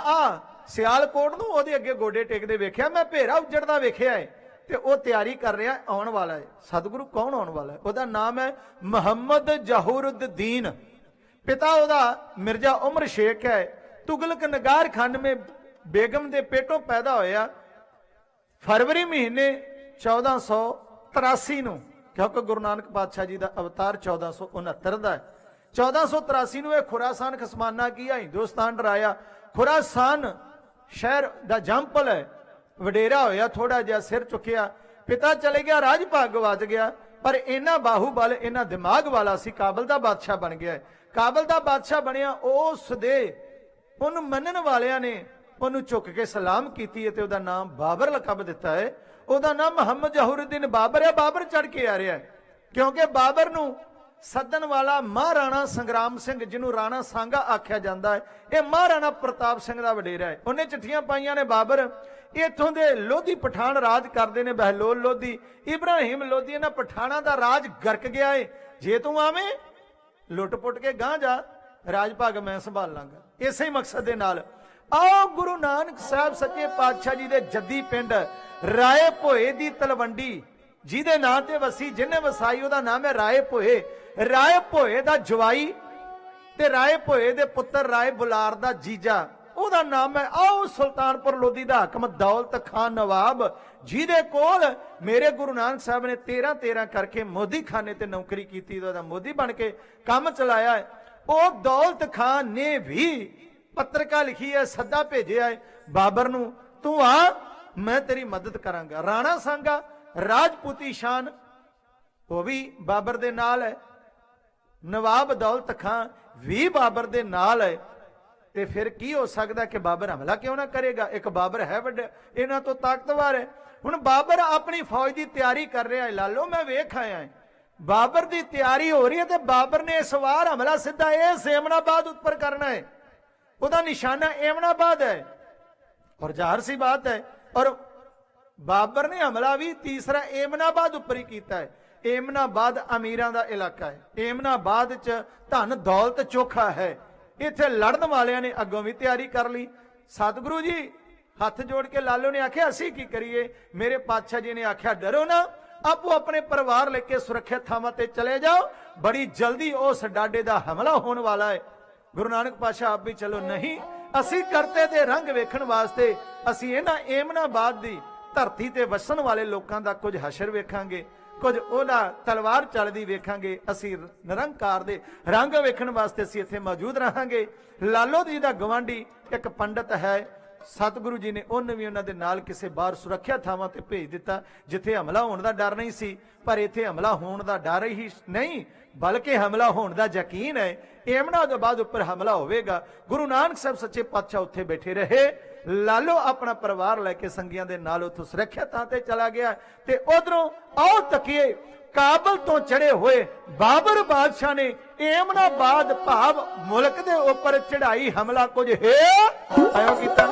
ਸਿਆਲਕੋਟ ਨੂੰ ਉਹਦੇ ਅੱਗੇ ਗੋਡੇ ਟੇਕਦੇ ਵੇਖਿਆ, ਮੈਂ ਭੇਰਾ ਉੱਜੜਦਾ ਵੇਖਿਆ ਹੈ, ਤੇ ਉਹ ਤਿਆਰੀ ਕਰ ਰਿਹਾ, ਆਉਣ ਵਾਲਾ ਹੈ। ਸਤਿਗੁਰੂ ਕੌਣ ਆਉਣ ਵਾਲਾ ਹੈ? ਉਹਦਾ ਨਾਮ ਹੈ ਮੁਹੰਮਦ ਜ਼ਹੂਰੁद्दीन। ਪਿਤਾ ਉਹਦਾ ਮਿਰਜ਼ਾ ਉਮਰ ਸ਼ੇਖ ਹੈ। ਤੁਗਲਕ ਨਗਾਰ ਖੰਡ ਮੇ ਬੇਗਮ ਦੇ ਪੇਟੋਂ ਪੈਦਾ ਹੋਇਆ ਫਰਵਰੀ ਮਹੀਨੇ 1483 ਨੂੰ, ਕਿਉਂਕਿ ਗੁਰੂ ਨਾਨਕ ਪਾਤਸ਼ਾਹ ਜੀ ਦਾ ਅਵਤਾਰ 1469 ਦਾ ਹੈ। 1483 ਨੂੰ ਇਹ ਖੁਰਾਸਾਨ ਖਸਮਾਨਾ ਕੀਆ, ਹਿੰਦੁਸਤਾਨ ਡਰਾਇਆ। ਖੁਰਾਸਾਨ ਸ਼ਹਿਰ ਦਾ ਜੰਪਲ ਹੈ, ਵਡੇਰਾ ਹੋਇਆ, ਥੋੜਾ ਜਿਹਾ ਸਿਰ ਚੁੱਕਿਆ। ਪਿਤਾ ਚਲੇ ਗਿਆ, ਰਾਜ ਭਾਗ ਗਵਾਚ ਗਿਆ, ਪਰ ਇਹਨਾਂ ਬਾਹੂਬਲ, ਇਹਨਾਂ ਦਿਮਾਗ ਵਾਲਾ ਸੀ, ਕਾਬਲ ਦਾ ਬਾਦਸ਼ਾਹ ਬਣ ਗਿਆ। ਕਾਬਲ ਦਾ ਬਾਦਸ਼ਾਹ ਬਣਿਆ, ਉਸ ਦੇ ਉਹਨੂੰ ਮੰਨਣ ਵਾਲਿਆਂ ਨੇ ਉਹਨੂੰ ਝੁੱਕ ਕੇ ਸਲਾਮ ਕੀਤੀ ਹੈ ਤੇ ਉਹਦਾ ਨਾਮ ਬਾਬਰ ਲਕਬ ਦਿੱਤਾ ਹੈ। ਉਹਦਾ ਨਾਮ ਮੁਹੰਮਦ ਜ਼ਹੂਰੁद्दीन ਬਾਬਰ ਹੈ। ਬਾਬਰ ਚੜ ਕੇ ਆ ਰਿਹਾ ਕਿਉਂਕਿ ਬਾਬਰ ਨੂੰ ਸੱਦਣ ਵਾਲਾ ਮਹਾਰਾਣਾ ਸੰਗਰਾਮ ਸਿੰਘ, ਜਿਹਨੂੰ ਰਾਣਾ ਸਾਂਗਾ ਆਖਿਆ ਜਾਂਦਾ ਹੈ, ਇਹ ਮਹਾਰਾਣਾ ਪ੍ਰਤਾਪ ਸਿੰਘ ਦਾ ਵਡੇਰਾ ਹੈ। ਉਹਨੇ ਚਿੱਠੀਆਂ ਪਾਈਆਂ ਨੇ ਬਾਬਰ, ਇੱਥੋਂ ਦੇ ਲੋਧੀ ਪਠਾਨ ਰਾਜ ਕਰਦੇ ਨੇ, ਬਹਿਲੋਲ ਲੋਧੀ, ਇਬਰਾਹਿਮ ਲੋਧੀ। ਇਹਨਾਂ ਪਠਾਨਾਂ ਦਾ ਰਾਜ ਗਰਕ ਗਿਆ ਏ। ਜੇ ਤੂੰ ਆਵੇਂ ਲੁੱਟ ਪੁੱਟ ਕੇ ਗਾਂ ਜਾ, ਰਾਜ ਭਾਗ ਮੈਂ ਸੰਭਾਲ ਲਾਂਗਾ। ਇਸੇ ਹੀ ਮਕਸਦ ਦੇ ਨਾਲ ਆਓ ਗੁਰੂ ਨਾਨਕ ਸਾਹਿਬ ਸੱਚੇ ਪਾਤਸ਼ਾਹ ਜੀ ਦੇ ਜੱਦੀ ਪਿੰਡ ਰਾਏ ਭੋਏ ਦੀ ਤਲਵੰਡੀ, ਜਿਹਦੇ ਨਾਂ ਤੇ ਵਸੀ, ਜਿਹਨੇ ਵਸਾਈ, ਉਹਦਾ ਨਾਮ ਹੈ ਰਾਏ ਭੋਏ। ਰਾਏ ਭੋਏ ਦਾ ਜਵਾਈ ਤੇ ਰਾਏ ਭੋਏ ਦੇ ਪੁੱਤਰ ਰਾਏ ਬੁਲਾਰ ਦਾ ਜੀਜਾ, ਉਹਦਾ ਨਾਮ ਹੈ ਆਓ ਸੁਲਤਾਨਪੁਰ ਲੋਧੀ ਦਾ ਹਾਕਮ ਦੌਲਤ ਖਾਨ ਨਵਾਬ, ਜਿਹਦੇ ਕੋਲ ਮੇਰੇ ਗੁਰੂ ਨਾਨਕ ਸਾਹਿਬ ਨੇ 13 ਕਰਕੇ ਮੋਦੀ ਖਾਨੇ ਤੇ ਨੌਕਰੀ ਕੀਤੀ, ਉਹਦਾ ਮੋਦੀ ਬਣ ਕੇ ਕੰਮ ਚਲਾਇਆ ਹੈ। ਉਹ ਦੌਲਤ ਖਾਨ ਨੇ ਵੀ ਪੱਤਰਕਾ ਲਿਖੀ ਹੈ, ਸੱਦਾ ਭੇਜਿਆ ਹੈ ਬਾਬਰ ਨੂੰ, ਤੂੰ ਆ ਮੈਂ ਤੇਰੀ ਮਦਦ ਕਰਾਂਗਾ। ਰਾਣਾ ਸਾਂਗਾ ਰਾਜਪੂਤੀ ਸ਼ਾਨ ਉਹ ਵੀ ਬਾਬਰ ਦੇ ਨਾਲ ਹੈ, ਨਵਾਬ ਦੌਲਤ ਖਾਨ ਵੀ ਬਾਬਰ ਦੇ ਨਾਲ ਹੈ। ਤੇ ਫਿਰ ਕੀ ਹੋ ਸਕਦਾ ਕਿ ਬਾਬਰ ਹਮਲਾ ਕਿਉਂ ਨਾ ਕਰੇਗਾ? ਇੱਕ ਬਾਬਰ ਹੈ ਵੱਡਾ, ਇਹਨਾਂ ਤੋਂ ਤਾਕਤਵਰ ਹੈ। ਹੁਣ ਬਾਬਰ ਆਪਣੀ ਫੌਜ ਦੀ ਤਿਆਰੀ ਕਰ ਰਿਹਾ ਹੈ। ਲਾਲੋ ਮੈਂ ਵੇਖ ਆਇਆ ਹੈ ਬਾਬਰ ਦੀ ਤਿਆਰੀ ਹੋ ਰਹੀ ਹੈ, ਤੇ ਬਾਬਰ ਨੇ ਇਸ ਵਾਰ ਹਮਲਾ ਸਿੱਧਾ ਇਸ ਏਮਨਾਬਾਦ ਉੱਪਰ ਕਰਨਾ ਹੈ। ਉਹਦਾ ਨਿਸ਼ਾਨਾ ਏਮਨਾਬਾਦ ਹੈ ਔਰ ਜ਼ਾਹਰ ਸੀ ਬਾਤ ਹੈ। ਔਰ ਬਾਬਰ ਨੇ ਹਮਲਾ ਵੀ ਤੀਸਰਾ ਏਮਨਾਬਾਦ ਉੱਪਰ ਹੀ ਕੀਤਾ ਹੈ। ਏਮਨਾਬਾਦ ਅਮੀਰਾਂ ਦਾ ਇਲਾਕਾ ਹੈ, ਏਮਨਾਬਾਦ ਚ ਧਨ ਦੌਲਤ ਚੋਖਾ ਹੈ। ਇੱਥੇ ਲੜਨ ਵਾਲਿਆਂ ਨੇ ਅੱਗੋਂ ਵੀ ਤਿਆਰੀ ਕਰ ਲਈ। ਸਤਿਗੁਰੂ ਜੀ ਹੱਥ ਜੋੜ ਕੇ ਲਾਲੋ ਨੇ ਆਖਿਆ ਅਸੀਂ ਕੀ ਕਰੀਏ? ਮੇਰੇ ਪਾਤਸ਼ਾਹ ਜੀ ਨੇ ਆਖਿਆ ਡਰੋ ਨਾ, ਆਪੋ ਆਪਣੇ ਪਰਿਵਾਰ ਲੈ ਕੇ ਸੁਰੱਖਿਅਤ ਥਾਵਾਂ ਤੇ ਚਲੇ ਜਾਓ, ਬੜੀ ਜਲਦੀ ਉਸ ਡਾਡੇ ਦਾ ਹਮਲਾ ਹੋਣ ਵਾਲਾ ਹੈ। ਗੁਰੂ ਨਾਨਕ ਪਾਤਸ਼ਾਹ ਆਪ ਵੀ ਚਲੋ, ਨਹੀਂ ਅਸੀਂ ਕਰਤੇ ਦੇ ਰੰਗ ਵੇਖਣ ਵਾਸਤੇ ਅਸੀਂ ਇਹਨਾਂ ਏਮਨਾਬਾਦ ਦੀ ਧਰਤੀ ਤੇ ਵਸਣ ਵਾਲੇ ਲੋਕਾਂ ਦਾ ਕੁਝ ਹਸ਼ਰ ਵੇਖਾਂਗੇ, ਕੁਝ ਉਹਦਾ ਤਲਵਾਰ ਚੱਲਦੀ ਵੇਖਾਂਗੇ, ਅਸੀਂ ਨਿਰੰਕਾਰ ਦੇ ਰੰਗ ਵੇਖਣ ਵਾਸਤੇ ਅਸੀਂ ਇੱਥੇ ਮੌਜੂਦ ਰਹਾਂਗੇ। ਲਾਲੋ ਜੀ ਦਾ ਗਵਾਂਢੀ ਇੱਕ ਪੰਡਤ ਹੈ, ਸਤਿਗੁਰੂ ਜੀ ਨੇ ਉਹਨੂੰ ਵੀ ਉਹਨਾਂ ਦੇ ਨਾਲ ਕਿਸੇ ਬਾਹਰ ਸੁਰੱਖਿਆ ਥਾਵਾਂ ਤੇ ਭੇਜ ਦਿੱਤਾ, ਜਿੱਥੇ ਹਮਲਾ ਹੋਣ ਦਾ ਡਰ ਨਹੀਂ ਸੀ। ਪਰ ਇੱਥੇ ਹਮਲਾ ਹੋਣ ਦਾ ਡਰ ਹੀ ਨਹੀਂ, ਬਲਕਿ ਹਮਲਾ ਹੋਣ ਦਾ ਯਕੀਨ ਹੈ। ਏਮਨਾਬਾਦ ਉੱਪਰ ਹਮਲਾ ਹੋਵੇਗਾ। ਗੁਰੂ ਨਾਨਕ ਸਾਹਿਬ ਸੱਚੇ ਪਾਤਸ਼ਾਹ ਉੱਥੇ ਬੈਠੇ ਰਹੇ। ਲਾਲੋ ਆਪਣਾ ਪਰਿਵਾਰ ਲੈ ਕੇ ਸੰਗੀਆਂ ਦੇ ਨਾਲ ਉੱਥੋਂ ਸੁਰੱਖਿਆ ਥਾਂ ਤੇ ਚਲਾ ਗਿਆ। ਤੇ ਉਧਰੋਂ ਆਓ ਤੱਕੀਏ, ਕਾਬਲ ਤੋਂ ਚੜੇ ਹੋਏ ਬਾਬਰ ਬਾਦਸ਼ਾਹ ਨੇ ਏਮਨਾਬਾਦ ਭਾਵ ਮੁਲਕ ਦੇ ਉੱਪਰ ਚੜਾਈ ਹਮਲਾ ਕੁਝ ਹੈ ਆਇਓ ਕੀਤਾ।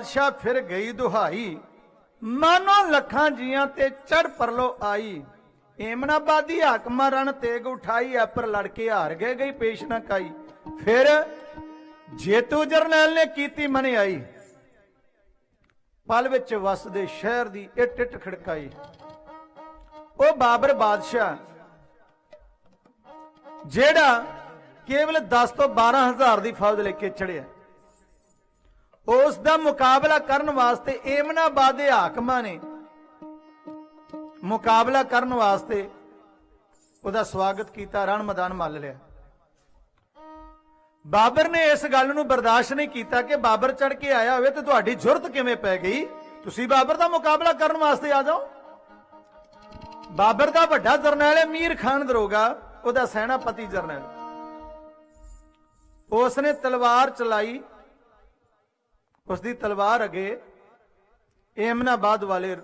ਬਾਦਸ਼ਾਹ ਫਿਰ ਗਈ ਦੁਹਾਈ, ਮਾਨੋ ਲੱਖਾਂ ਜੀਆਂ ਤੇ ਚੜ ਪਰਲੋ ਆਈ। ਏਮਨਾਬਾਦੀ ਹਾਕਮਾਂ ਰਣ ਤੇਗ ਉਠਾਈ, ਐ ਪਰ ਲੜ ਕੇ ਹਾਰ ਗਏ, ਗਈ ਪੇਸ਼ ਨਾ ਕਾਈ। ਫਿਰ ਜੇਤੂ ਜਰਨੈਲ ਨੇ ਕੀਤੀ ਮਨਿਆਈ, ਪਲ ਵਿੱਚ ਵਸਦੇ ਸ਼ਹਿਰ ਦੀ ਇੱਟ ਇੱਟ ਖੜਕਾਈ। ਉਹ ਬਾਬਰ ਬਾਦਸ਼ਾਹ ਜਿਹੜਾ ਕੇਵਲ 10 ਤੋਂ 12,000 ਦੀ ਫੌਜ ਲੈ ਕੇ ਚੜਿਆ, ਉਸ ਦਾ ਮੁਕਾਬਲਾ ਕਰਨ ਵਾਸਤੇ ਏਮਨਾਬਾਦ ਦੇ ਹਾਕਮਾਂ ਨੇ ਮੁਕਾਬਲਾ ਕਰਨ ਵਾਸਤੇ ਉਹਦਾ ਸਵਾਗਤ ਕੀਤਾ, ਰਣ ਮੈਦਾਨ ਮੱਲ ਲਿਆ। ਬਾਬਰ ਨੇ ਇਸ ਗੱਲ ਨੂੰ ਬਰਦਾਸ਼ਤ ਨਹੀਂ ਕੀਤਾ ਕਿ ਬਾਬਰ ਚੜ ਕੇ ਆਇਆ ਹੋਵੇ ਤੇ ਤੁਹਾਡੀ ਜ਼ੁਰਤ ਕਿਵੇਂ ਪੈ ਗਈ, ਤੁਸੀਂ ਬਾਬਰ ਦਾ ਮੁਕਾਬਲਾ ਕਰਨ ਵਾਸਤੇ ਆ ਜਾਓ। ਬਾਬਰ ਦਾ ਵੱਡਾ ਜਰਨੈਲ ਹੈ ਮੀਰ ਖਾਨ ਦਰੋਗਾ, ਉਹਦਾ ਸੈਨਾਪਤੀ ਜਰਨੈਲ, ਉਸ ਨੇ ਤਲਵਾਰ ਚਲਾਈ, ਉਸ ਦੀ ਤਲਵਾਰ ਅਗੇ ਏਮਨਾਬਾਦ ਵਾਲੇ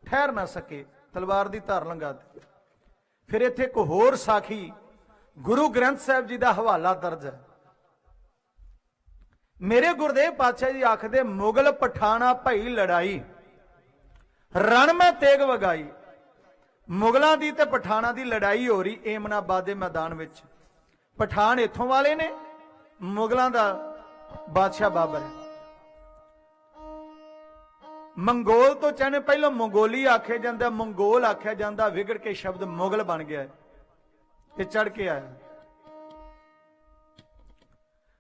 ਠਹਿਰ ਨਾ ਸਕੇ, ਤਲਵਾਰ ਦੀ ਧਾਰ ਲੰਘਾ ਦਿੱਤੀ। ਫਿਰ ਇੱਥੇ ਇੱਕ ਹੋਰ ਸਾਖੀ ਗੁਰੂ ਗ੍ਰੰਥ ਸਾਹਿਬ ਜੀ ਦਾ ਹਵਾਲਾ ਦਰਜ ਹੈ। ਮੇਰੇ ਗੁਰਦੇਵ ਪਾਤਸ਼ਾਹ ਜੀ ਆਖਦੇ, ਮੁਗਲ ਪਠਾਣਾ ਭਈ ਲੜਾਈ, ਰਣ ਮੈਂ ਤੇਗ ਵਗਾਈ। ਮੁਗਲਾਂ ਦੀ ਤੇ ਪਠਾਣਾ ਦੀ ਲੜਾਈ ਹੋ ਰਹੀ ਏਮਨਾਬਾਦ ਦੇ ਮੈਦਾਨ ਵਿੱਚ। ਪਠਾਨ ਇੱਥੋਂ ਵਾਲੇ ਨੇ, ਮੁਗਲਾਂ ਦਾ ਬਾਦਸ਼ਾਹ ਬਾਬਰ ਹੈ। ਮੰਗੋਲ ਤੋਂ ਚਾਹੇ ਪਹਿਲਾਂ ਮੰਗੋਲੀ ਆਖਿਆ ਜਾਂਦਾ, ਮੰਗੋਲ ਆਖਿਆ ਜਾਂਦਾ, ਵਿਗੜ ਕੇ ਸ਼ਬਦ ਮੁਗਲ ਬਣ ਗਿਆ ਹੈ। ਇਹ ਚੜ ਕੇ ਆਇਆ।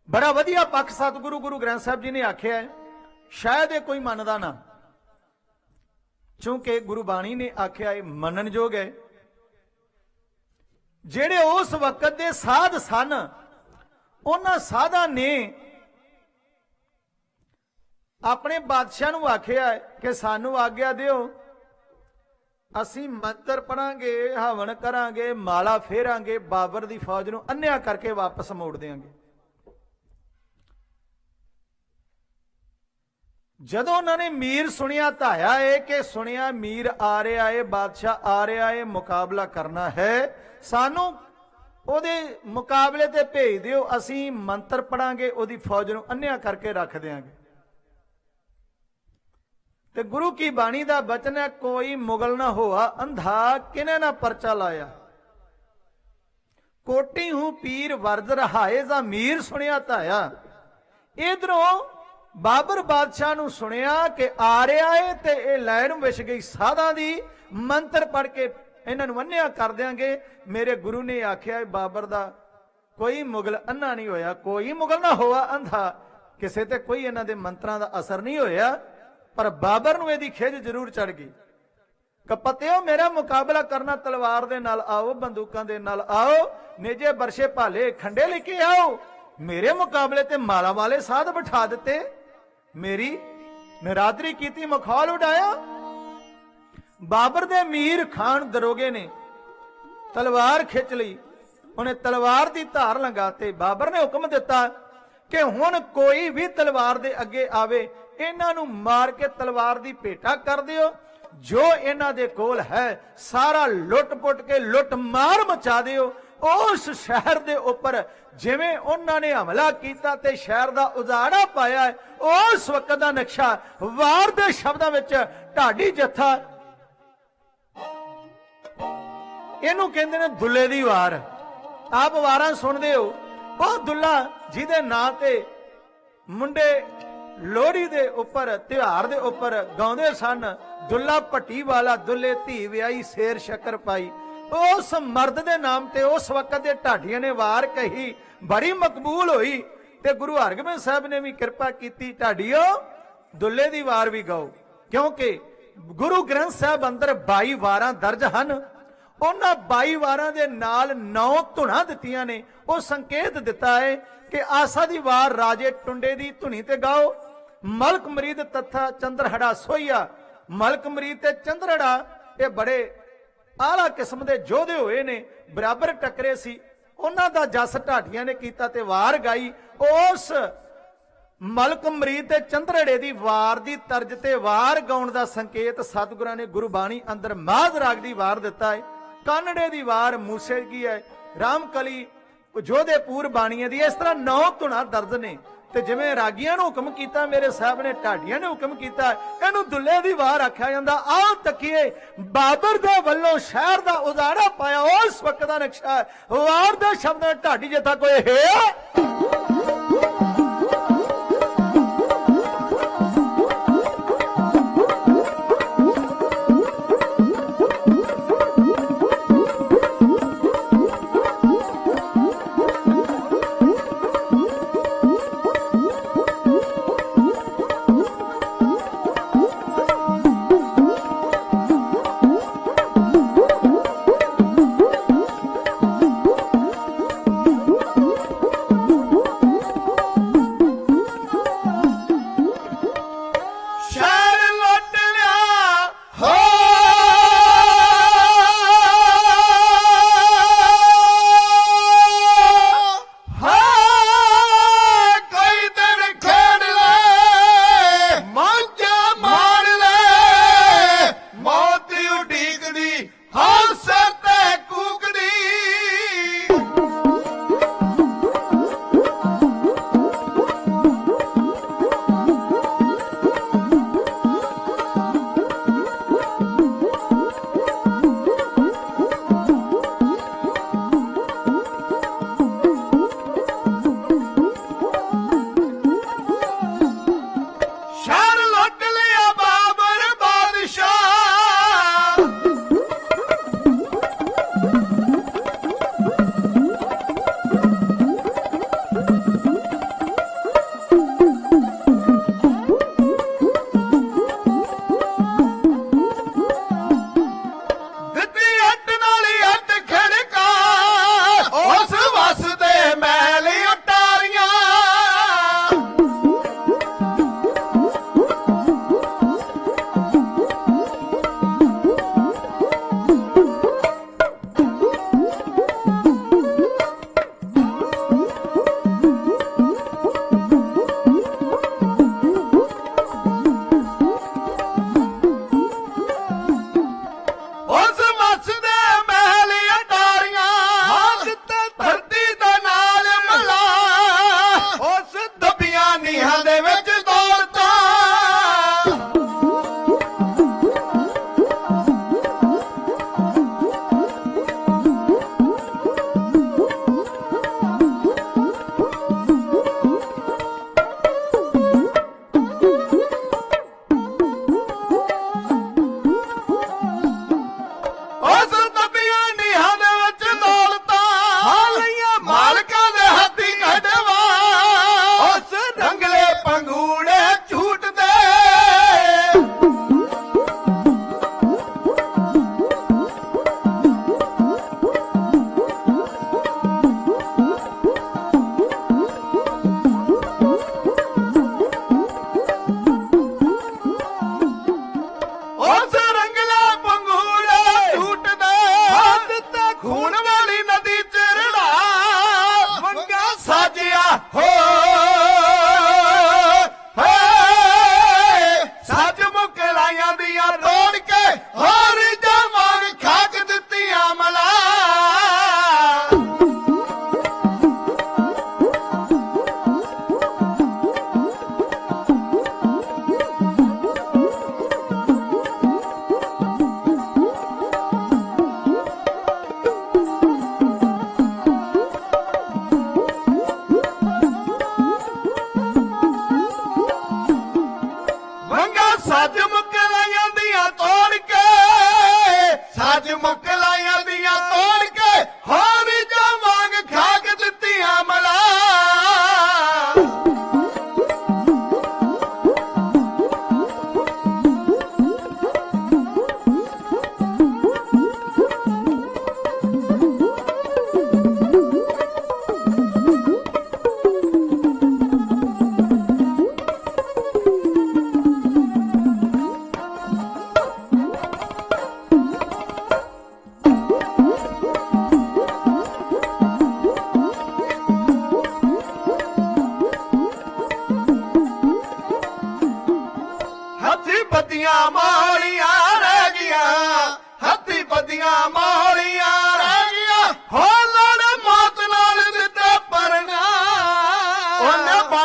ਬੜਾ ਵਧੀਆ ਪੱਖ ਸਤਿਗੁਰੂ ਗੁਰੂ ਗ੍ਰੰਥ ਸਾਹਿਬ ਜੀ ਨੇ ਆਖਿਆ ਹੈ, ਸ਼ਾਇਦ ਇਹ ਕੋਈ ਮੰਨਦਾ ਨਾ, ਕਿਉਂਕਿ ਗੁਰੂ ਬਾਣੀ ਨੇ ਆਖਿਆ ਹੈ ਮੰਨਣਯੋਗ ਹੈ। ਜਿਹੜੇ ਉਸ ਵਕਤ ਦੇ ਸਾਧ ਸਨ, ਉਹਨਾਂ ਸਾਧਾਂ ਨੇ ਆਪਣੇ ਬਾਦਸ਼ਾਹ ਨੂੰ ਆਖਿਆ ਕਿ ਸਾਨੂੰ ਆਗਿਆ ਦਿਓ, ਅਸੀਂ ਮੰਤਰ ਪੜਾਂਗੇ, ਹਵਨ ਕਰਾਂਗੇ, ਮਾਲਾ ਫੇਰਾਂਗੇ, ਬਾਬਰ ਦੀ ਫੌਜ ਨੂੰ ਅੰਨ੍ਹਿਆ ਕਰਕੇ ਵਾਪਸ ਮੋੜ ਦੇਵਾਂਗੇ। ਜਦੋਂ ਉਹਨਾਂ ਨੇ ਮੀਰ ਸੁਣਿਆ, ਧਾਇਆ ਏ ਕਿ ਸੁਣਿਆ ਮੀਰ ਆ ਰਿਹਾ ਏ, ਬਾਦਸ਼ਾਹ ਆ ਰਿਹਾ ਏ, ਮੁਕਾਬਲਾ ਕਰਨਾ ਹੈ, ਸਾਨੂੰ ਉਹਦੇ ਮੁਕਾਬਲੇ ਤੇ ਭੇਜ ਦਿਓ, ਅਸੀਂ ਮੰਤਰ ਪੜਾਂਗੇ, ਉਹਦੀ ਫੌਜ ਨੂੰ ਅੰਨ੍ਹਿਆ ਕਰਕੇ ਰੱਖ ਦੇਵਾਂਗੇ। ਤੇ ਗੁਰੂ ਕੀ ਬਾਣੀ ਦਾ ਬਚਨ ਹੈ, ਕੋਈ ਮੁਗਲ ਨਾ ਹੋਆ ਅੰਧਾ, ਕਿਨੇ ਨਾ ਪਰਚਾ ਲਾਇਆ, ਕੋਟੀ ਹੂੰ ਪੀਰ ਵਰਜ ਰਹਾਏ, ਜਾਂ ਮੀਰ ਸੁਣਿਆ ਧਾਇਆ। ਇਧਰੋਂ ਬਾਬਰ ਬਾਦਸ਼ਾਹ ਨੂੰ ਸੁਣਿਆ ਕਿ ਆ ਰਿਹਾ ਏ ਤੇ ਇਹ ਲੈਣ ਵਿਛ ਗਈ ਸਾਧਾਂ ਦੀ, ਮੰਤਰ ਪੜ ਕੇ ਇਹਨਾਂ ਨੂੰ ਅੰਨ੍ਹਿਆ ਕਰ ਦਿਆਂਗੇ। ਮੇਰੇ ਗੁਰੂ ਨੇ ਆਖਿਆ ਬਾਬਰ ਦਾ ਕੋਈ ਮੁਗਲ ਅੰਨਾ ਨਹੀਂ ਹੋਇਆ, ਕੋਈ ਮੁਗਲ ਨਾ ਹੋਆ ਅੰਧਾ, ਕਿਸੇ ਤੇ ਕੋਈ ਇਹਨਾਂ ਦੇ ਮੰਤਰਾਂ ਦਾ ਅਸਰ ਨਹੀਂ ਹੋਇਆ। ਪਰ ਬਾਬਰ ਨੂੰ ਇਹਦੀ ਖਿੱਚ ਜ਼ਰੂਰ ਚੜ ਗਈ। ਕਪਤਿਓ ਮੇਰਾ ਮੁਕਾਬਲਾ ਕਰਨਾ ਤਲਵਾਰ ਦੇ ਨਾਲ ਆਓ, ਬੰਦੂਕਾਂ ਦੇ ਨਾਲ ਆਓ, ਨੇਜੇ ਬਰਸ਼ੇ ਭਾਲੇ ਖੰਡੇ ਲੈ ਕੇ ਆਓ। ਮੇਰੇ ਮੁਕਾਬਲੇ ਤੇ ਮਾਲਾ ਵਾਲੇ ਸਾਧ ਬਿਠਾ ਦਿੱਤੇ, ਮੇਰੀ ਨਿਰਾਦਰੀ ਕੀਤੀ, ਮਖੌਲ ਉਡਾਇਆ। ਬਾਬਰ ਦੇ ਮੀਰ ਖਾਨ ਦਰੋਗੇ ਨੇ ਤਲਵਾਰ ਖਿੱਚ ਲਈ, ਉਹਨੇ ਤਲਵਾਰ ਦੀ ਧਾਰ ਲੰਘਾਤੇ। ਬਾਬਰ ਨੇ ਹੁਕਮ ਦਿੱਤਾ ਕਿ ਹੁਣ ਕੋਈ ਵੀ ਤਲਵਾਰ ਦੇ ਅੱਗੇ ਆਵੇ, ਇਹਨਾਂ ਨੂੰ ਮਾਰ ਕੇ ਤਲਵਾਰ ਦੀ ਭੇਟਾ ਕਰ ਦਿਓ, ਜੋ ਇਹਨਾਂ ਦੇ ਕੋਲ ਹੈ ਸਾਰਾ ਲੁੱਟ-ਪੁੱਟ ਕੇ ਲੁੱਟ ਮਾਰ ਮਚਾ ਦਿਓ। ਉਸ ਸ਼ਹਿਰ ਦੇ ਉੱਪਰ ਜਿਵੇਂ ਉਹਨਾਂ ਨੇ ਹਮਲਾ ਕੀਤਾ ਤੇ ਸ਼ਹਿਰ ਦਾ ਉਜਾੜਾ ਪਾਇਆ ਹੈ, ਉਸ ਵਕਤ ਦਾ ਨਕਸ਼ਾ ਵਾਰ ਦੇ ਸ਼ਬਦਾਂ ਵਿੱਚ ਢਾਡੀ ਜੱਥਾ, ਇਹਨੂੰ ਕਹਿੰਦੇ ਨੇ ਦੁੱਲੇ ਦੀ ਵਾਰ। ਆਪ ਵਾਰਾਂ ਸੁਣਦੇ ਹੋ, ਉਹ ਦੁੱਲਾ ਜਿਹਦੇ ਨਾਂ ਤੇ ਮੁੰਡੇ ਲੋਹੜੀ ਦੇ ਉੱਪਰ, ਤਿਉਹਾਰ ਦੇ ਉੱਪਰ ਗਾਉਂਦੇ ਸਨ, ਦੁੱਲਾ ਭੱਟੀ ਵਾਲਾ ਦੁੱਲੇ ਧੀ ਵਿਆਹੀ ਸ਼ੇਰ ਸ਼ੱਕਰ ਪਾਈ। ਉਸ ਮਰਦ ਦੇ ਨਾਮ ਤੇ ਉਸ ਵਕਤ ਦੇ ਢਾਡੀਆਂ ਨੇ ਵਾਰ ਕਹੀ, ਬੜੀ ਮਕਬੂਲ ਹੋਈ ਤੇ ਗੁਰੂ ਹਰਗੋਬਿੰਦ ਸਾਹਿਬ ਨੇ ਵੀ ਕਿਰਪਾ ਕੀਤੀ, ਢਾਡੀਓ ਦੁੱਲੇ ਦੀ ਵਾਰ ਵੀ ਗਾਓ। ਕਿਉਂਕਿ ਗੁਰੂ ਗ੍ਰੰਥ ਸਾਹਿਬ ਅੰਦਰ 22 ਵਾਰਾਂ ਦਰਜ ਹਨ, ਉਹਨਾਂ 22 ਵਾਰਾਂ ਦੇ ਨਾਲ 9 ਧੁਨਾਂ ਦਿੱਤੀਆਂ ਨੇ। ਉਹ ਸੰਕੇਤ ਦਿੱਤਾ ਹੈ ਕਿ ਆਸਾ ਦੀ ਵਾਰ ਰਾਜੇ ਟੁੰਡੇ ਦੀ ਧੁਨੀ ਤੇ ਗਾਓ, ਮਲਕ ਮਰੀਦ ਤਥਾ ਚੰਦਰਹੜਾ ਸੋਈਆ। ਮਲਕ ਮਰੀਦ ਤੇ ਚੰਦਰਹੜਾ ਇਹ ਬੜੇ ਆਲਾ ਕਿਸਮ ਦੇ ਯੋਧੇ ਹੋਏ ਨੇ, ਬਰਾਬਰ ਟੱਕਰੇ ਸੀ, ਉਹਨਾਂ ਦਾ ਜਸ ਢਾਡੀਆਂ ਨੇ ਕੀਤਾ ਤੇ ਵਾਰ ਗਾਈ। ਉਸ ਮਲਕ ਮਰੀਦ ਤੇ ਚੰਦਰਹੜੇ ਦੀ ਵਾਰ ਦੀ ਤਰਜ ਤੇ ਵਾਰ ਗਾਉਣ ਦਾ ਸੰਕੇਤ ਸਤਿਗੁਰਾਂ ਨੇ ਗੁਰਬਾਣੀ ਅੰਦਰ ਮਾਝ ਰਾਗ ਦੀ ਵਾਰ ਦਿੱਤਾ ਹੈ। ਕਾਨੜੇ ਦੀ ਵਾਰ ਮੂਸੇ ਕੀ ਹੈ, ਰਾਮਕਲੀ, ਜੋਧੇਪੁਰ ਬਾਣੀਆਂ ਦੀ, ਇਸ ਤਰ੍ਹਾਂ 9 ਧੁਨਾਂ ਦਰਜ ਨੇ। ਤੇ ਜਿਵੇਂ ਰਾਗੀਆਂ ਨੂੰ ਹੁਕਮ ਕੀਤਾ ਮੇਰੇ ਸਾਹਿਬ ਨੇ ਢਾਡੀਆਂ ਨੇ ਹੁਕਮ ਕੀਤਾ, ਇਹਨੂੰ ਦੁੱਲੇ ਦੀ ਵਾਰ ਆਖਿਆ ਜਾਂਦਾ। ਆਓ ਤੱਕੀਏ ਬਾਬਰ ਦੇ ਵੱਲੋਂ ਸ਼ਹਿਰ ਦਾ ਉਜਾੜਾ ਪਾਇਆ ਉਸ ਵਕਤ ਦਾ ਨਕਸ਼ਾ। ਵਾਰ ਦੇ ਸ਼ਬਦ ਢਾਡੀ ਜਿੱਥਾ ਕੋਈ ਹੈ।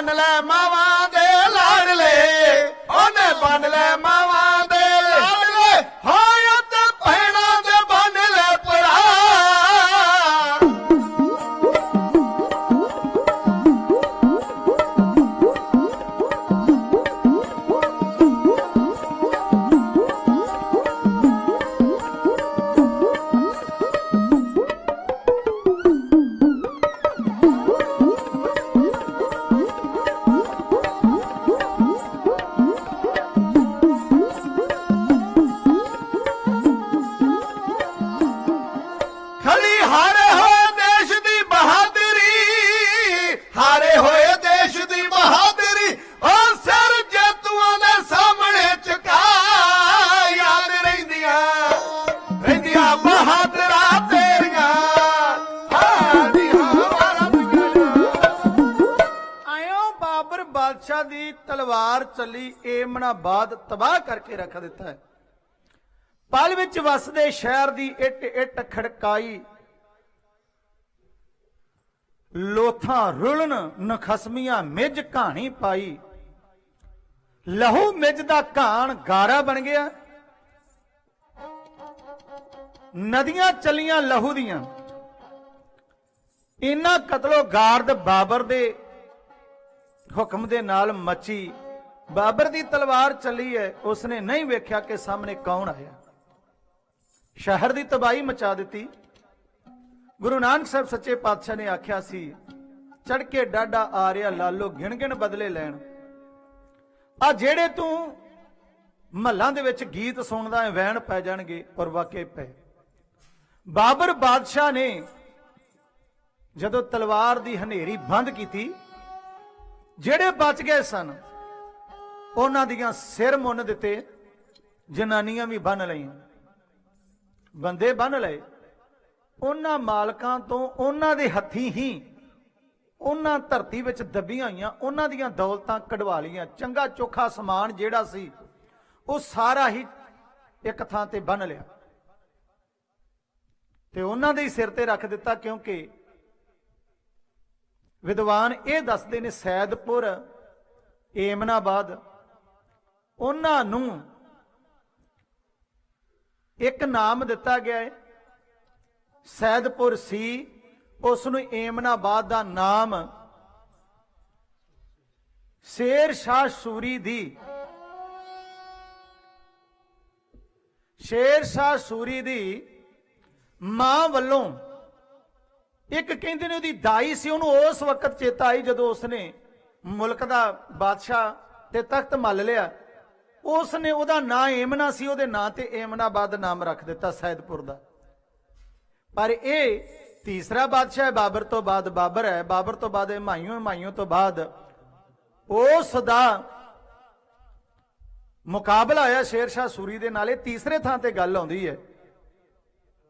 ਬੰਨ ਲੈ ਮਾਵਾਂ ਦੇ ਲਾਡਲੇ, ਉਹਨੇ ਬੰਨ ਲੈ ਮਾਵਾਂ ਦੇ ਲਾਡਲੇ, ਹਾਏ ਤੇ ਭੈਣਾਂ ਦੇ ਬੰਨ ਲੈ ਭਰਾ। ਖਲੀ ਹਾਰੇ ਹੋਏ ਦੇਸ਼ ਦੀ ਬਹਾਦਰੀ, ਹਾਰੇ ਹੋਏ ਦੇਸ਼ ਦੀ ਬਹਾਦਰੀ, ਉਹ ਸਿਰ ਜੇਤੂਆਂ ਦੇ ਸਾਹਮਣੇ ਝੁਕਾ। ਯਾਦ ਰਹਿੰਦੀਆਂ ਰਹਿੰਦੀਆਂ ਬਹਾਦਰਾਂ ਤੇਰੀਆਂ, ਆਇਓ ਬਾਬਰ ਬਾਦਸ਼ਾਹ ਦੀ ਤਲਵਾਰ ਚੱਲੀ, ਏਮਨਾਬਾਦ ਤਬਾਹ ਕਰਕੇ ਰੱਖ ਦਿੱਤਾ ਹੈ। ਪਲ ਵਿੱਚ ਵਸਦੇ ਸ਼ਹਿਰ ਦੀ ਇੱਟ ਇੱਟ ਖੜਕਾਈ, ਲੋਥਾਂ ਰੁਲਣ ਨਖਸਮੀਆਂ ਮਿੱਝ ਕਹਾਣੀ ਪਾਈ। ਲਹੂ ਮਿੱਝ ਦਾ ਘਾਣ ਗਾਰਾ ਬਣ ਗਿਆ, ਨਦੀਆਂ ਚੱਲੀਆਂ ਲਹੂ ਦੀਆਂ। ਇਨਾ ਕਤਲੋ ਗਾਰਦ ਬਾਬਰ ਦੇ ਹੁਕਮ ਦੇ ਨਾਲ ਮੱਚੀ। ਬਾਬਰ ਦੀ ਤਲਵਾਰ ਚੱਲੀ ਹੈ, ਉਸਨੇ ਨਹੀਂ ਵੇਖਿਆ ਕਿ ਸਾਹਮਣੇ ਕੌਣ ਆਇਆ। ਸ਼ਹਿਰ ਦੀ ਤਬਾਹੀ ਮਚਾ ਦਿੱਤੀ। ਗੁਰੂ ਨਾਨਕ ਸਾਹਿਬ ਸੱਚੇ ਪਾਤਸ਼ਾਹ ਨੇ ਆਖਿਆ ਸੀ, ਚੜ ਕੇ ਡਾਡਾ ਆ ਰਿਹਾ ਲਾਲੋ, ਗਿਣ ਗਿਣ ਬਦਲੇ ਲੈਣ। ਆ ਜਿਹੜੇ ਤੂੰ ਮਹੱਲਾਂ ਦੇ ਵਿੱਚ ਗੀਤ ਸੁਣਦਾ ਹੈ, ਵੈਣ ਪੈ ਜਾਣਗੇ, ਔਰ ਵਾਕਈ ਪਏ। ਬਾਬਰ ਬਾਦਸ਼ਾਹ ਨੇ ਜਦੋਂ ਤਲਵਾਰ ਦੀ ਹਨੇਰੀ ਬੰਦ ਕੀਤੀ, ਜਿਹੜੇ ਬਚ ਗਏ ਸਨ ਉਹਨਾਂ ਦੀਆਂ ਸਿਰ ਮੁੰਨ ਦਿੱਤੇ, ਜਨਾਨੀਆਂ ਵੀ ਬੰਨ ਲਈਆਂ, ਬੰਦੇ ਬੰਨ ਲਏ। ਉਹਨਾਂ ਮਾਲਕਾਂ ਤੋਂ ਉਹਨਾਂ ਦੇ ਹੱਥੀਂ ਹੀ ਉਹਨਾਂ ਧਰਤੀ ਵਿੱਚ ਦੱਬੀਆਂ ਹੋਈਆਂ ਉਹਨਾਂ ਦੀਆਂ ਦੌਲਤਾਂ ਕਢਵਾ ਲਈਆਂ। ਚੰਗਾ ਚੋਖਾ ਸਮਾਨ ਜਿਹੜਾ ਸੀ ਉਹ ਸਾਰਾ ਹੀ ਇੱਕ ਥਾਂ ਤੇ ਬੰਨ ਲਿਆ ਤੇ ਉਹਨਾਂ ਦੇ ਹੀ ਸਿਰ ਤੇ ਰੱਖ ਦਿੱਤਾ। ਕਿਉਂਕਿ ਵਿਦਵਾਨ ਇਹ ਦੱਸਦੇ ਨੇ, ਸੈਦਪੁਰ, ਏਮਨਾਬਾਦ, ਉਹਨਾਂ ਨੂੰ ਇੱਕ ਨਾਮ ਦਿੱਤਾ ਗਿਆ ਹੈ। ਸੈਦਪੁਰ ਸੀ, ਉਸ ਨੂੰ ਏਮਨਾਬਾਦ ਦਾ ਨਾਮ ਸ਼ੇਰ ਸ਼ਾਹ ਸੂਰੀ ਦੀ ਮਾਂ ਵੱਲੋਂ ਇੱਕ ਕਹਿੰਦੇ ਨੇ ਉਹਦੀ ਦਾਈ ਸੀ, ਉਹਨੂੰ ਉਸ ਵਕਤ ਚੇਤਾ ਆਈ ਜਦੋਂ ਉਸਨੇ ਮੁਲਕ ਦਾ ਬਾਦਸ਼ਾਹ ਤੇ ਤਖਤ ਮੱਲ ਲਿਆ। ਉਸਨੇ ਉਹਦਾ ਨਾਂ ਏਮਨਾ ਸੀ, ਉਹਦੇ ਨਾਂ ਤੇ ਏਮਨਾਬਾਦ ਨਾਮ ਰੱਖ ਦਿੱਤਾ ਸੈਦਪੁਰ ਦਾ। ਪਰ ਇਹ ਤੀਸਰਾ ਬਾਦਸ਼ਾਹ ਹੈ, ਬਾਬਰ ਤੋਂ ਬਾਅਦ ਬਾਬਰ ਹੈ, ਬਾਬਰ ਤੋਂ ਬਾਅਦ ਹੁਮਾਯੂੰ ਤੋਂ ਬਾਅਦ ਉਸ ਦਾ ਮੁਕਾਬਲਾ ਹੋਇਆ ਸ਼ੇਰ ਸ਼ਾਹ ਸੂਰੀ ਦੇ ਨਾਲ। ਇਹ ਤੀਸਰੇ ਥਾਂ ਤੇ ਗੱਲ ਆਉਂਦੀ ਹੈ।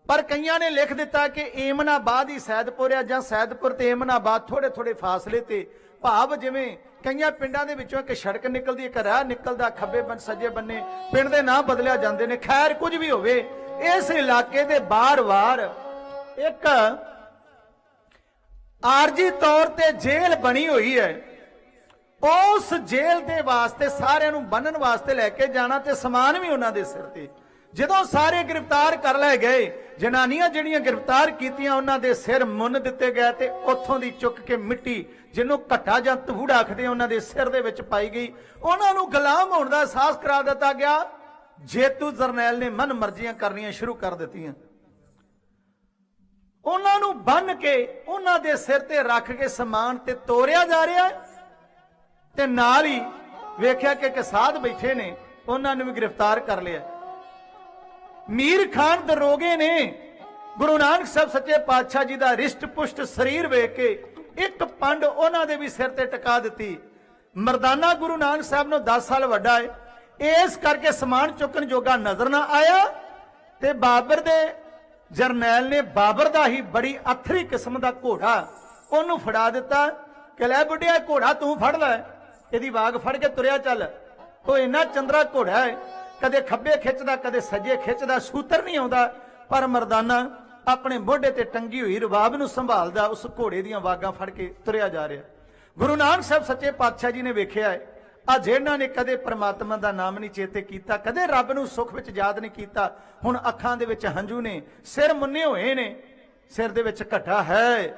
ਪਰ ਕਈਆਂ ਨੇ ਲਿਖ ਦਿੱਤਾ ਕਿ ਏਮਨਾਬਾਦ ਹੀ ਸੈਦਪੁਰ ਹੈ, ਜਾਂ ਸੈਦਪੁਰ ਤੇ ਏਮਨਾਬਾਦ ਥੋੜੇ ਥੋੜੇ ਫਾਸਲੇ ਤੇ। ਭਾਵ ਜਿਵੇਂ ਕਈਆਂ ਪਿੰਡਾਂ ਦੇ ਵਿੱਚੋਂ ਇੱਕ ਸੜਕ ਨਿਕਲਦੀ, ਇੱਕ ਰਾਹ ਨਿਕਲਦਾ, ਖੱਬੇ ਬੰਨੇ ਸੱਜੇ ਬੰਨੇ ਪਿੰਡ ਦੇ ਨਾਂ ਬਦਲਿਆ ਜਾਂਦੇ ਨੇ। ਖੈਰ ਕੁਝ ਵੀ ਹੋਵੇ, ਇਸ ਇਲਾਕੇ ਦੇ ਬਾਰ-ਬਾਰ ਇੱਕ ਆਰਜੀ ਤੌਰ ਤੇ ਜੇਲ੍ਹ ਬਣੀ ਹੋਈ ਹੈ। ਉਸ ਜੇਲ੍ਹ ਦੇ ਵਾਸਤੇ ਸਾਰਿਆਂ ਨੂੰ ਬੰਨਣ ਵਾਸਤੇ ਲੈ ਕੇ ਜਾਣਾ ਤੇ ਸਮਾਨ ਵੀ ਉਹਨਾਂ ਦੇ ਸਿਰ ਤੇ। ਜਦੋਂ ਸਾਰੇ ਗ੍ਰਿਫਤਾਰ ਕਰ ਲਏ ਗਏ, ਜਨਾਨੀਆਂ ਜਿਹੜੀਆਂ ਗ੍ਰਿਫਤਾਰ ਕੀਤੀਆਂ ਉਹਨਾਂ ਦੇ ਸਿਰ ਮੁੰਨ ਦਿੱਤੇ ਗਏ ਤੇ ਉੱਥੋਂ ਦੀ ਚੁੱਕ ਕੇ ਮਿੱਟੀ, ਜਿਹਨੂੰ ਘੱਟਾ ਜਾਂ ਤਹੂੜਾ ਆਖਦੇ, ਉਹਨਾਂ ਦੇ ਸਿਰ ਦੇ ਵਿੱਚ ਪਾਈ ਗਈ। ਉਹਨਾਂ ਨੂੰ ਗੁਲਾਮ ਹੋਣ ਦਾ ਅਹਿਸਾਸ ਕਰਾ ਦਿੱਤਾ ਗਿਆ। ਜੇਤੂ ਜਰਨੈਲ ਨੇ ਮਨ ਮਰਜ਼ੀਆਂ ਕਰਨੀਆਂ ਸ਼ੁਰੂ ਕਰ ਦਿੱਤੀਆਂ। ਉਹਨਾਂ ਨੂੰ ਬੰਨ ਕੇ ਉਹਨਾਂ ਦੇ ਸਿਰ ਤੇ ਰੱਖ ਕੇ ਸਮਾਨ ਤੇ ਤੋਰਿਆ ਜਾ ਰਿਹਾ ਤੇ ਨਾਲ ਹੀ ਵੇਖਿਆ ਕਿ ਕਿਸਾਦ ਬੈਠੇ ਨੇ, ਉਹਨਾਂ ਨੂੰ ਵੀ ਗ੍ਰਿਫਤਾਰ ਕਰ ਲਿਆ। ਮੀਰ ਖਾਨ ਦਰੋਗੇ ਨੇ ਗੁਰੂ ਨਾਨਕ ਸਾਹਿਬ ਸੱਚੇ ਪਾਤਸ਼ਾਹ ਜੀ ਦਾ ਰਿਸ਼ਟ ਪੁਸ਼ਟ ਸਰੀਰ ਵੇਖ ਕੇ ਇੱਕ ਪੰਡ ਉਹਨਾਂ ਦੇ ਵੀ ਸਿਰ ਤੇ ਟਿਕਾ ਦਿੱਤੀ। ਮਰਦਾਨਾ ਗੁਰੂ ਨਾਨਕ ਸਾਹਿਬ ਨੂੰ 10 ਸਾਲ ਵੱਡਾ ਹੈ, ਇਸ ਕਰਕੇ ਸਮਾਨ ਚੁੱਕਣ ਜੋਗਾ ਨਜ਼ਰ ਨਾ ਆਇਆ ਤੇ ਬਾਬਰ ਦੇ ਜਰਨੈਲ ਨੇ ਬਾਬਰ ਦਾ ਹੀ ਬੜੀ ਅਥਰੀ ਕਿਸਮ ਦਾ ਘੋੜਾ ਉਹਨੂੰ ਫੜਾ ਦਿੱਤਾ ਕਿ ਲੈ ਬੁੱਢਿਆ, ਘੋੜਾ ਤੂੰ ਫੜ ਲੈ, ਇਹਦੀ ਵਾਗ ਫੜ ਕੇ ਤੁਰਿਆ ਚੱਲ। ਉਹ ਇੰਨਾ ਚੰਦਰਾ ਘੋੜਾ ਹੈ, ਕਦੇ ਖੱਬੇ ਖਿੱਚਦਾ ਕਦੇ ਸੱਜੇ ਖਿੱਚਦਾ, ਸੂਤਰ ਨਹੀਂ ਆਉਂਦਾ। ਪਰ ਮਰਦਾਨਾ ਆਪਣੇ ਮੋਢੇ ਤੇ ਟੰਗੀ ਹੋਈ ਰਬਾਬ ਨੂੰ ਸੰਭਾਲਦਾ ਉਸ ਘੋੜੇ ਦੀਆਂ ਵਾਗਾਂ ਫੜ ਕੇ ਤੁਰਿਆ ਜਾ ਰਿਹਾ। ਗੁਰੂ ਨਾਨਕ ਸਾਹਿਬ ਸੱਚੇ ਪਾਤਸ਼ਾਹ ਜੀ ਨੇ ਵੇਖਿਆ ਹੈ ਆ ਜਿਹਨਾਂ ਨੇ ਕਦੇ ਪ੍ਰਮਾਤਮਾ ਦਾ ਨਾਮ ਨਹੀਂ ਚੇਤੇ ਕੀਤਾ, ਕਦੇ ਰੱਬ ਨੂੰ ਸੁੱਖ ਵਿੱਚ ਯਾਦ ਨਹੀਂ ਕੀਤਾ, ਹੁਣ ਅੱਖਾਂ ਦੇ ਵਿੱਚ ਹੰਝੂ ਨੇ, ਸਿਰ ਮੁੰਨੇ ਹੋਏ ਨੇ, ਸਿਰ ਦੇ ਵਿੱਚ ਘਟਾ ਹੈ।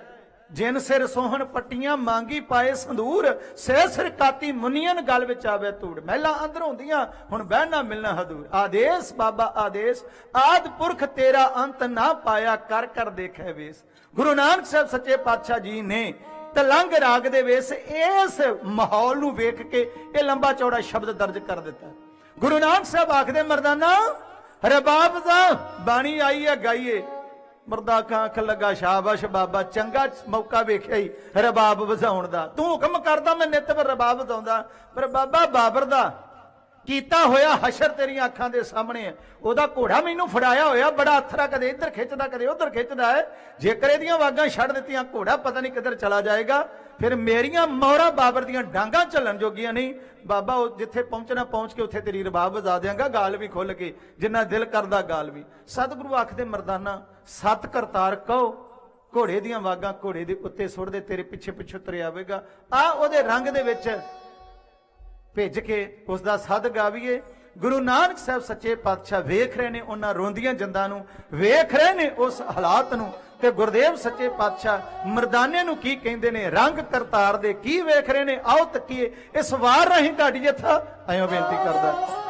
ਜਿਨ ਸਿਰ ਸੋਹਣ ਪੱਟੀਆਂ ਮੰਗੀ ਪਾਏ ਸੰਦੂਰ, ਸਹਿ ਸਿਰ ਕਾਤੀ ਮੁਨੀਅਨ ਗਲ ਵਿੱਚ ਆਵੇ ਧੂੜ। ਮਹਿਲਾਂ ਅੰਦਰ ਹੁੰਦੀਆਂ ਹੁਣ ਬਹਿਣਾ ਮਿਲਣਾ ਹਦੂਰ। ਆਦੇਸ਼ ਬਾਬਾ ਆਦੇਸ਼, ਆਦ ਪੁਰਖ ਤੇਰਾ ਅੰਤ ਨਾ ਪਾਇਆ, ਕਰ ਕਰ ਦੇਖੇ ਵੇਸ। ਗੁਰੂ ਨਾਨਕ ਸਾਹਿਬ ਸੱਚੇ ਪਾਤਸ਼ਾਹ ਜੀ ਨੇ ਤਲੰਗ ਰਾਗ ਦੇ ਵਿੱਚ ਇਸ ਮਾਹੌਲ ਨੂੰ ਵੇਖ ਕੇ ਇਹ ਲੰਬਾ ਚੌੜਾ ਸ਼ਬਦ ਦਰਜ ਕਰ ਦਿੱਤਾ। ਗੁਰੂ ਨਾਨਕ ਸਾਹਿਬ ਆਖਦੇ ਮਰਦਾਨਾ ਰਬਾਬ ਦਾ ਬਾਣੀ ਆਈ ਹੈ ਗਾਈਏ। ਮਰਦਾ ਕਾਂ ਅੱਖ ਲੱਗਾ ਸ਼ਾਬਾਸ਼ ਬਾਬਾ, ਚੰਗਾ ਮੌਕਾ ਵੇਖਿਆ ਹੀ ਰਬਾਬ ਵਜਾਉਣ ਦਾ। ਤੂੰ ਹੁਕਮ ਕਰਦਾ ਮੈਂ ਨਿੱਤ ਰਬਾਬ ਵਜਾਉਂਦਾ, ਪਰ ਬਾਬਾ ਬਾਬਰ ਦਾ ਕੀਤਾ ਹੋਇਆ ਹਸ਼ਰ ਤੇਰੀਆਂ ਅੱਖਾਂ ਦੇ ਸਾਹਮਣੇ ਹੈ। ਉਹਦਾ ਘੋੜਾ ਮੈਨੂੰ ਫੜਾਇਆ ਹੋਇਆ ਬੜਾ ਅਥਰਾ, ਕਦੇ ਇੱਧਰ ਖਿੱਚਦਾ ਕਦੇ ਉੱਧਰ ਖਿੱਚਦਾ ਹੈ। ਜੇਕਰ ਇਹਦੀਆਂ ਵਾਗਾਂ ਛੱਡ ਦਿੱਤੀਆਂ ਘੋੜਾ ਪਤਾ ਨਹੀਂ ਕਿੱਧਰ ਚਲਾ ਜਾਏਗਾ। ਫਿਰ ਮੇਰੀਆਂ ਮੌਰਾ ਬਾਬਰ ਦੀਆਂ ਡਾਂਗਾਂ ਝੱਲਣ ਜੋਗੀਆਂ ਨਹੀਂ। ਬਾਬਾ ਉਹ ਜਿੱਥੇ ਪਹੁੰਚਣਾ ਪਹੁੰਚ ਕੇ ਉੱਥੇ ਤੇਰੀ ਰਬਾਬ ਵਜਾ ਦਿਆਂਗਾ, ਗਾਲ ਵੀ ਖੁੱਲ ਕੇ, ਜਿੰਨਾ ਦਿਲ ਕਰਦਾ ਗਾਲ ਵੀ। ਸਤਿਗੁਰੂ ਆਖਦੇ ਮਰਦਾਨਾ ਸਤ ਕਰਤਾਰ ਕਹੋ, ਘੋੜੇ ਦੀਆਂ ਵਾਗਾਂ ਘੋੜੇ ਦੇ ਉੱਤੇ ਸੁੱਟਦੇ, ਤੇਰੇ ਪਿੱਛੇ ਪਿੱਛੇ ਤੁਰੇ ਆਵੇਗਾ। ਆ ਉਹਦੇ ਰੰਗ ਦੇ ਵਿੱਚ ਭੇਜ ਕੇ ਉਸ ਦਾ ਸੱਦ ਗਾਵੀਏ। ਗੁਰੂ ਨਾਨਕ ਸਾਹਿਬ ਸੱਚੇ ਪਾਤਸ਼ਾਹ ਵੇਖ ਰਹੇ ਨੇ ਉਹਨਾਂ ਰੋਂਦੀਆਂ ਜਿੰਦਾਂ ਨੂੰ, ਵੇਖ ਰਹੇ ਨੇ ਉਸ ਹਾਲਾਤ ਨੂੰ, ਤੇ ਗੁਰਦੇਵ ਸੱਚੇ ਪਾਤਸ਼ਾਹ ਮਰਦਾਨੇ ਨੂੰ ਕੀ ਕਹਿੰਦੇ ਨੇ, ਰੰਗ ਕਰਤਾਰ ਦੇ ਕੀ ਵੇਖ ਰਹੇ ਨੇ। ਆਓ ਤੱਕੀਏ ਇਸ ਵਾਰ ਰਾਹੀਂ ਤੁਹਾਡੀ ਜਥਾ ਆਇਓ ਬੇਨਤੀ ਕਰਦਾ।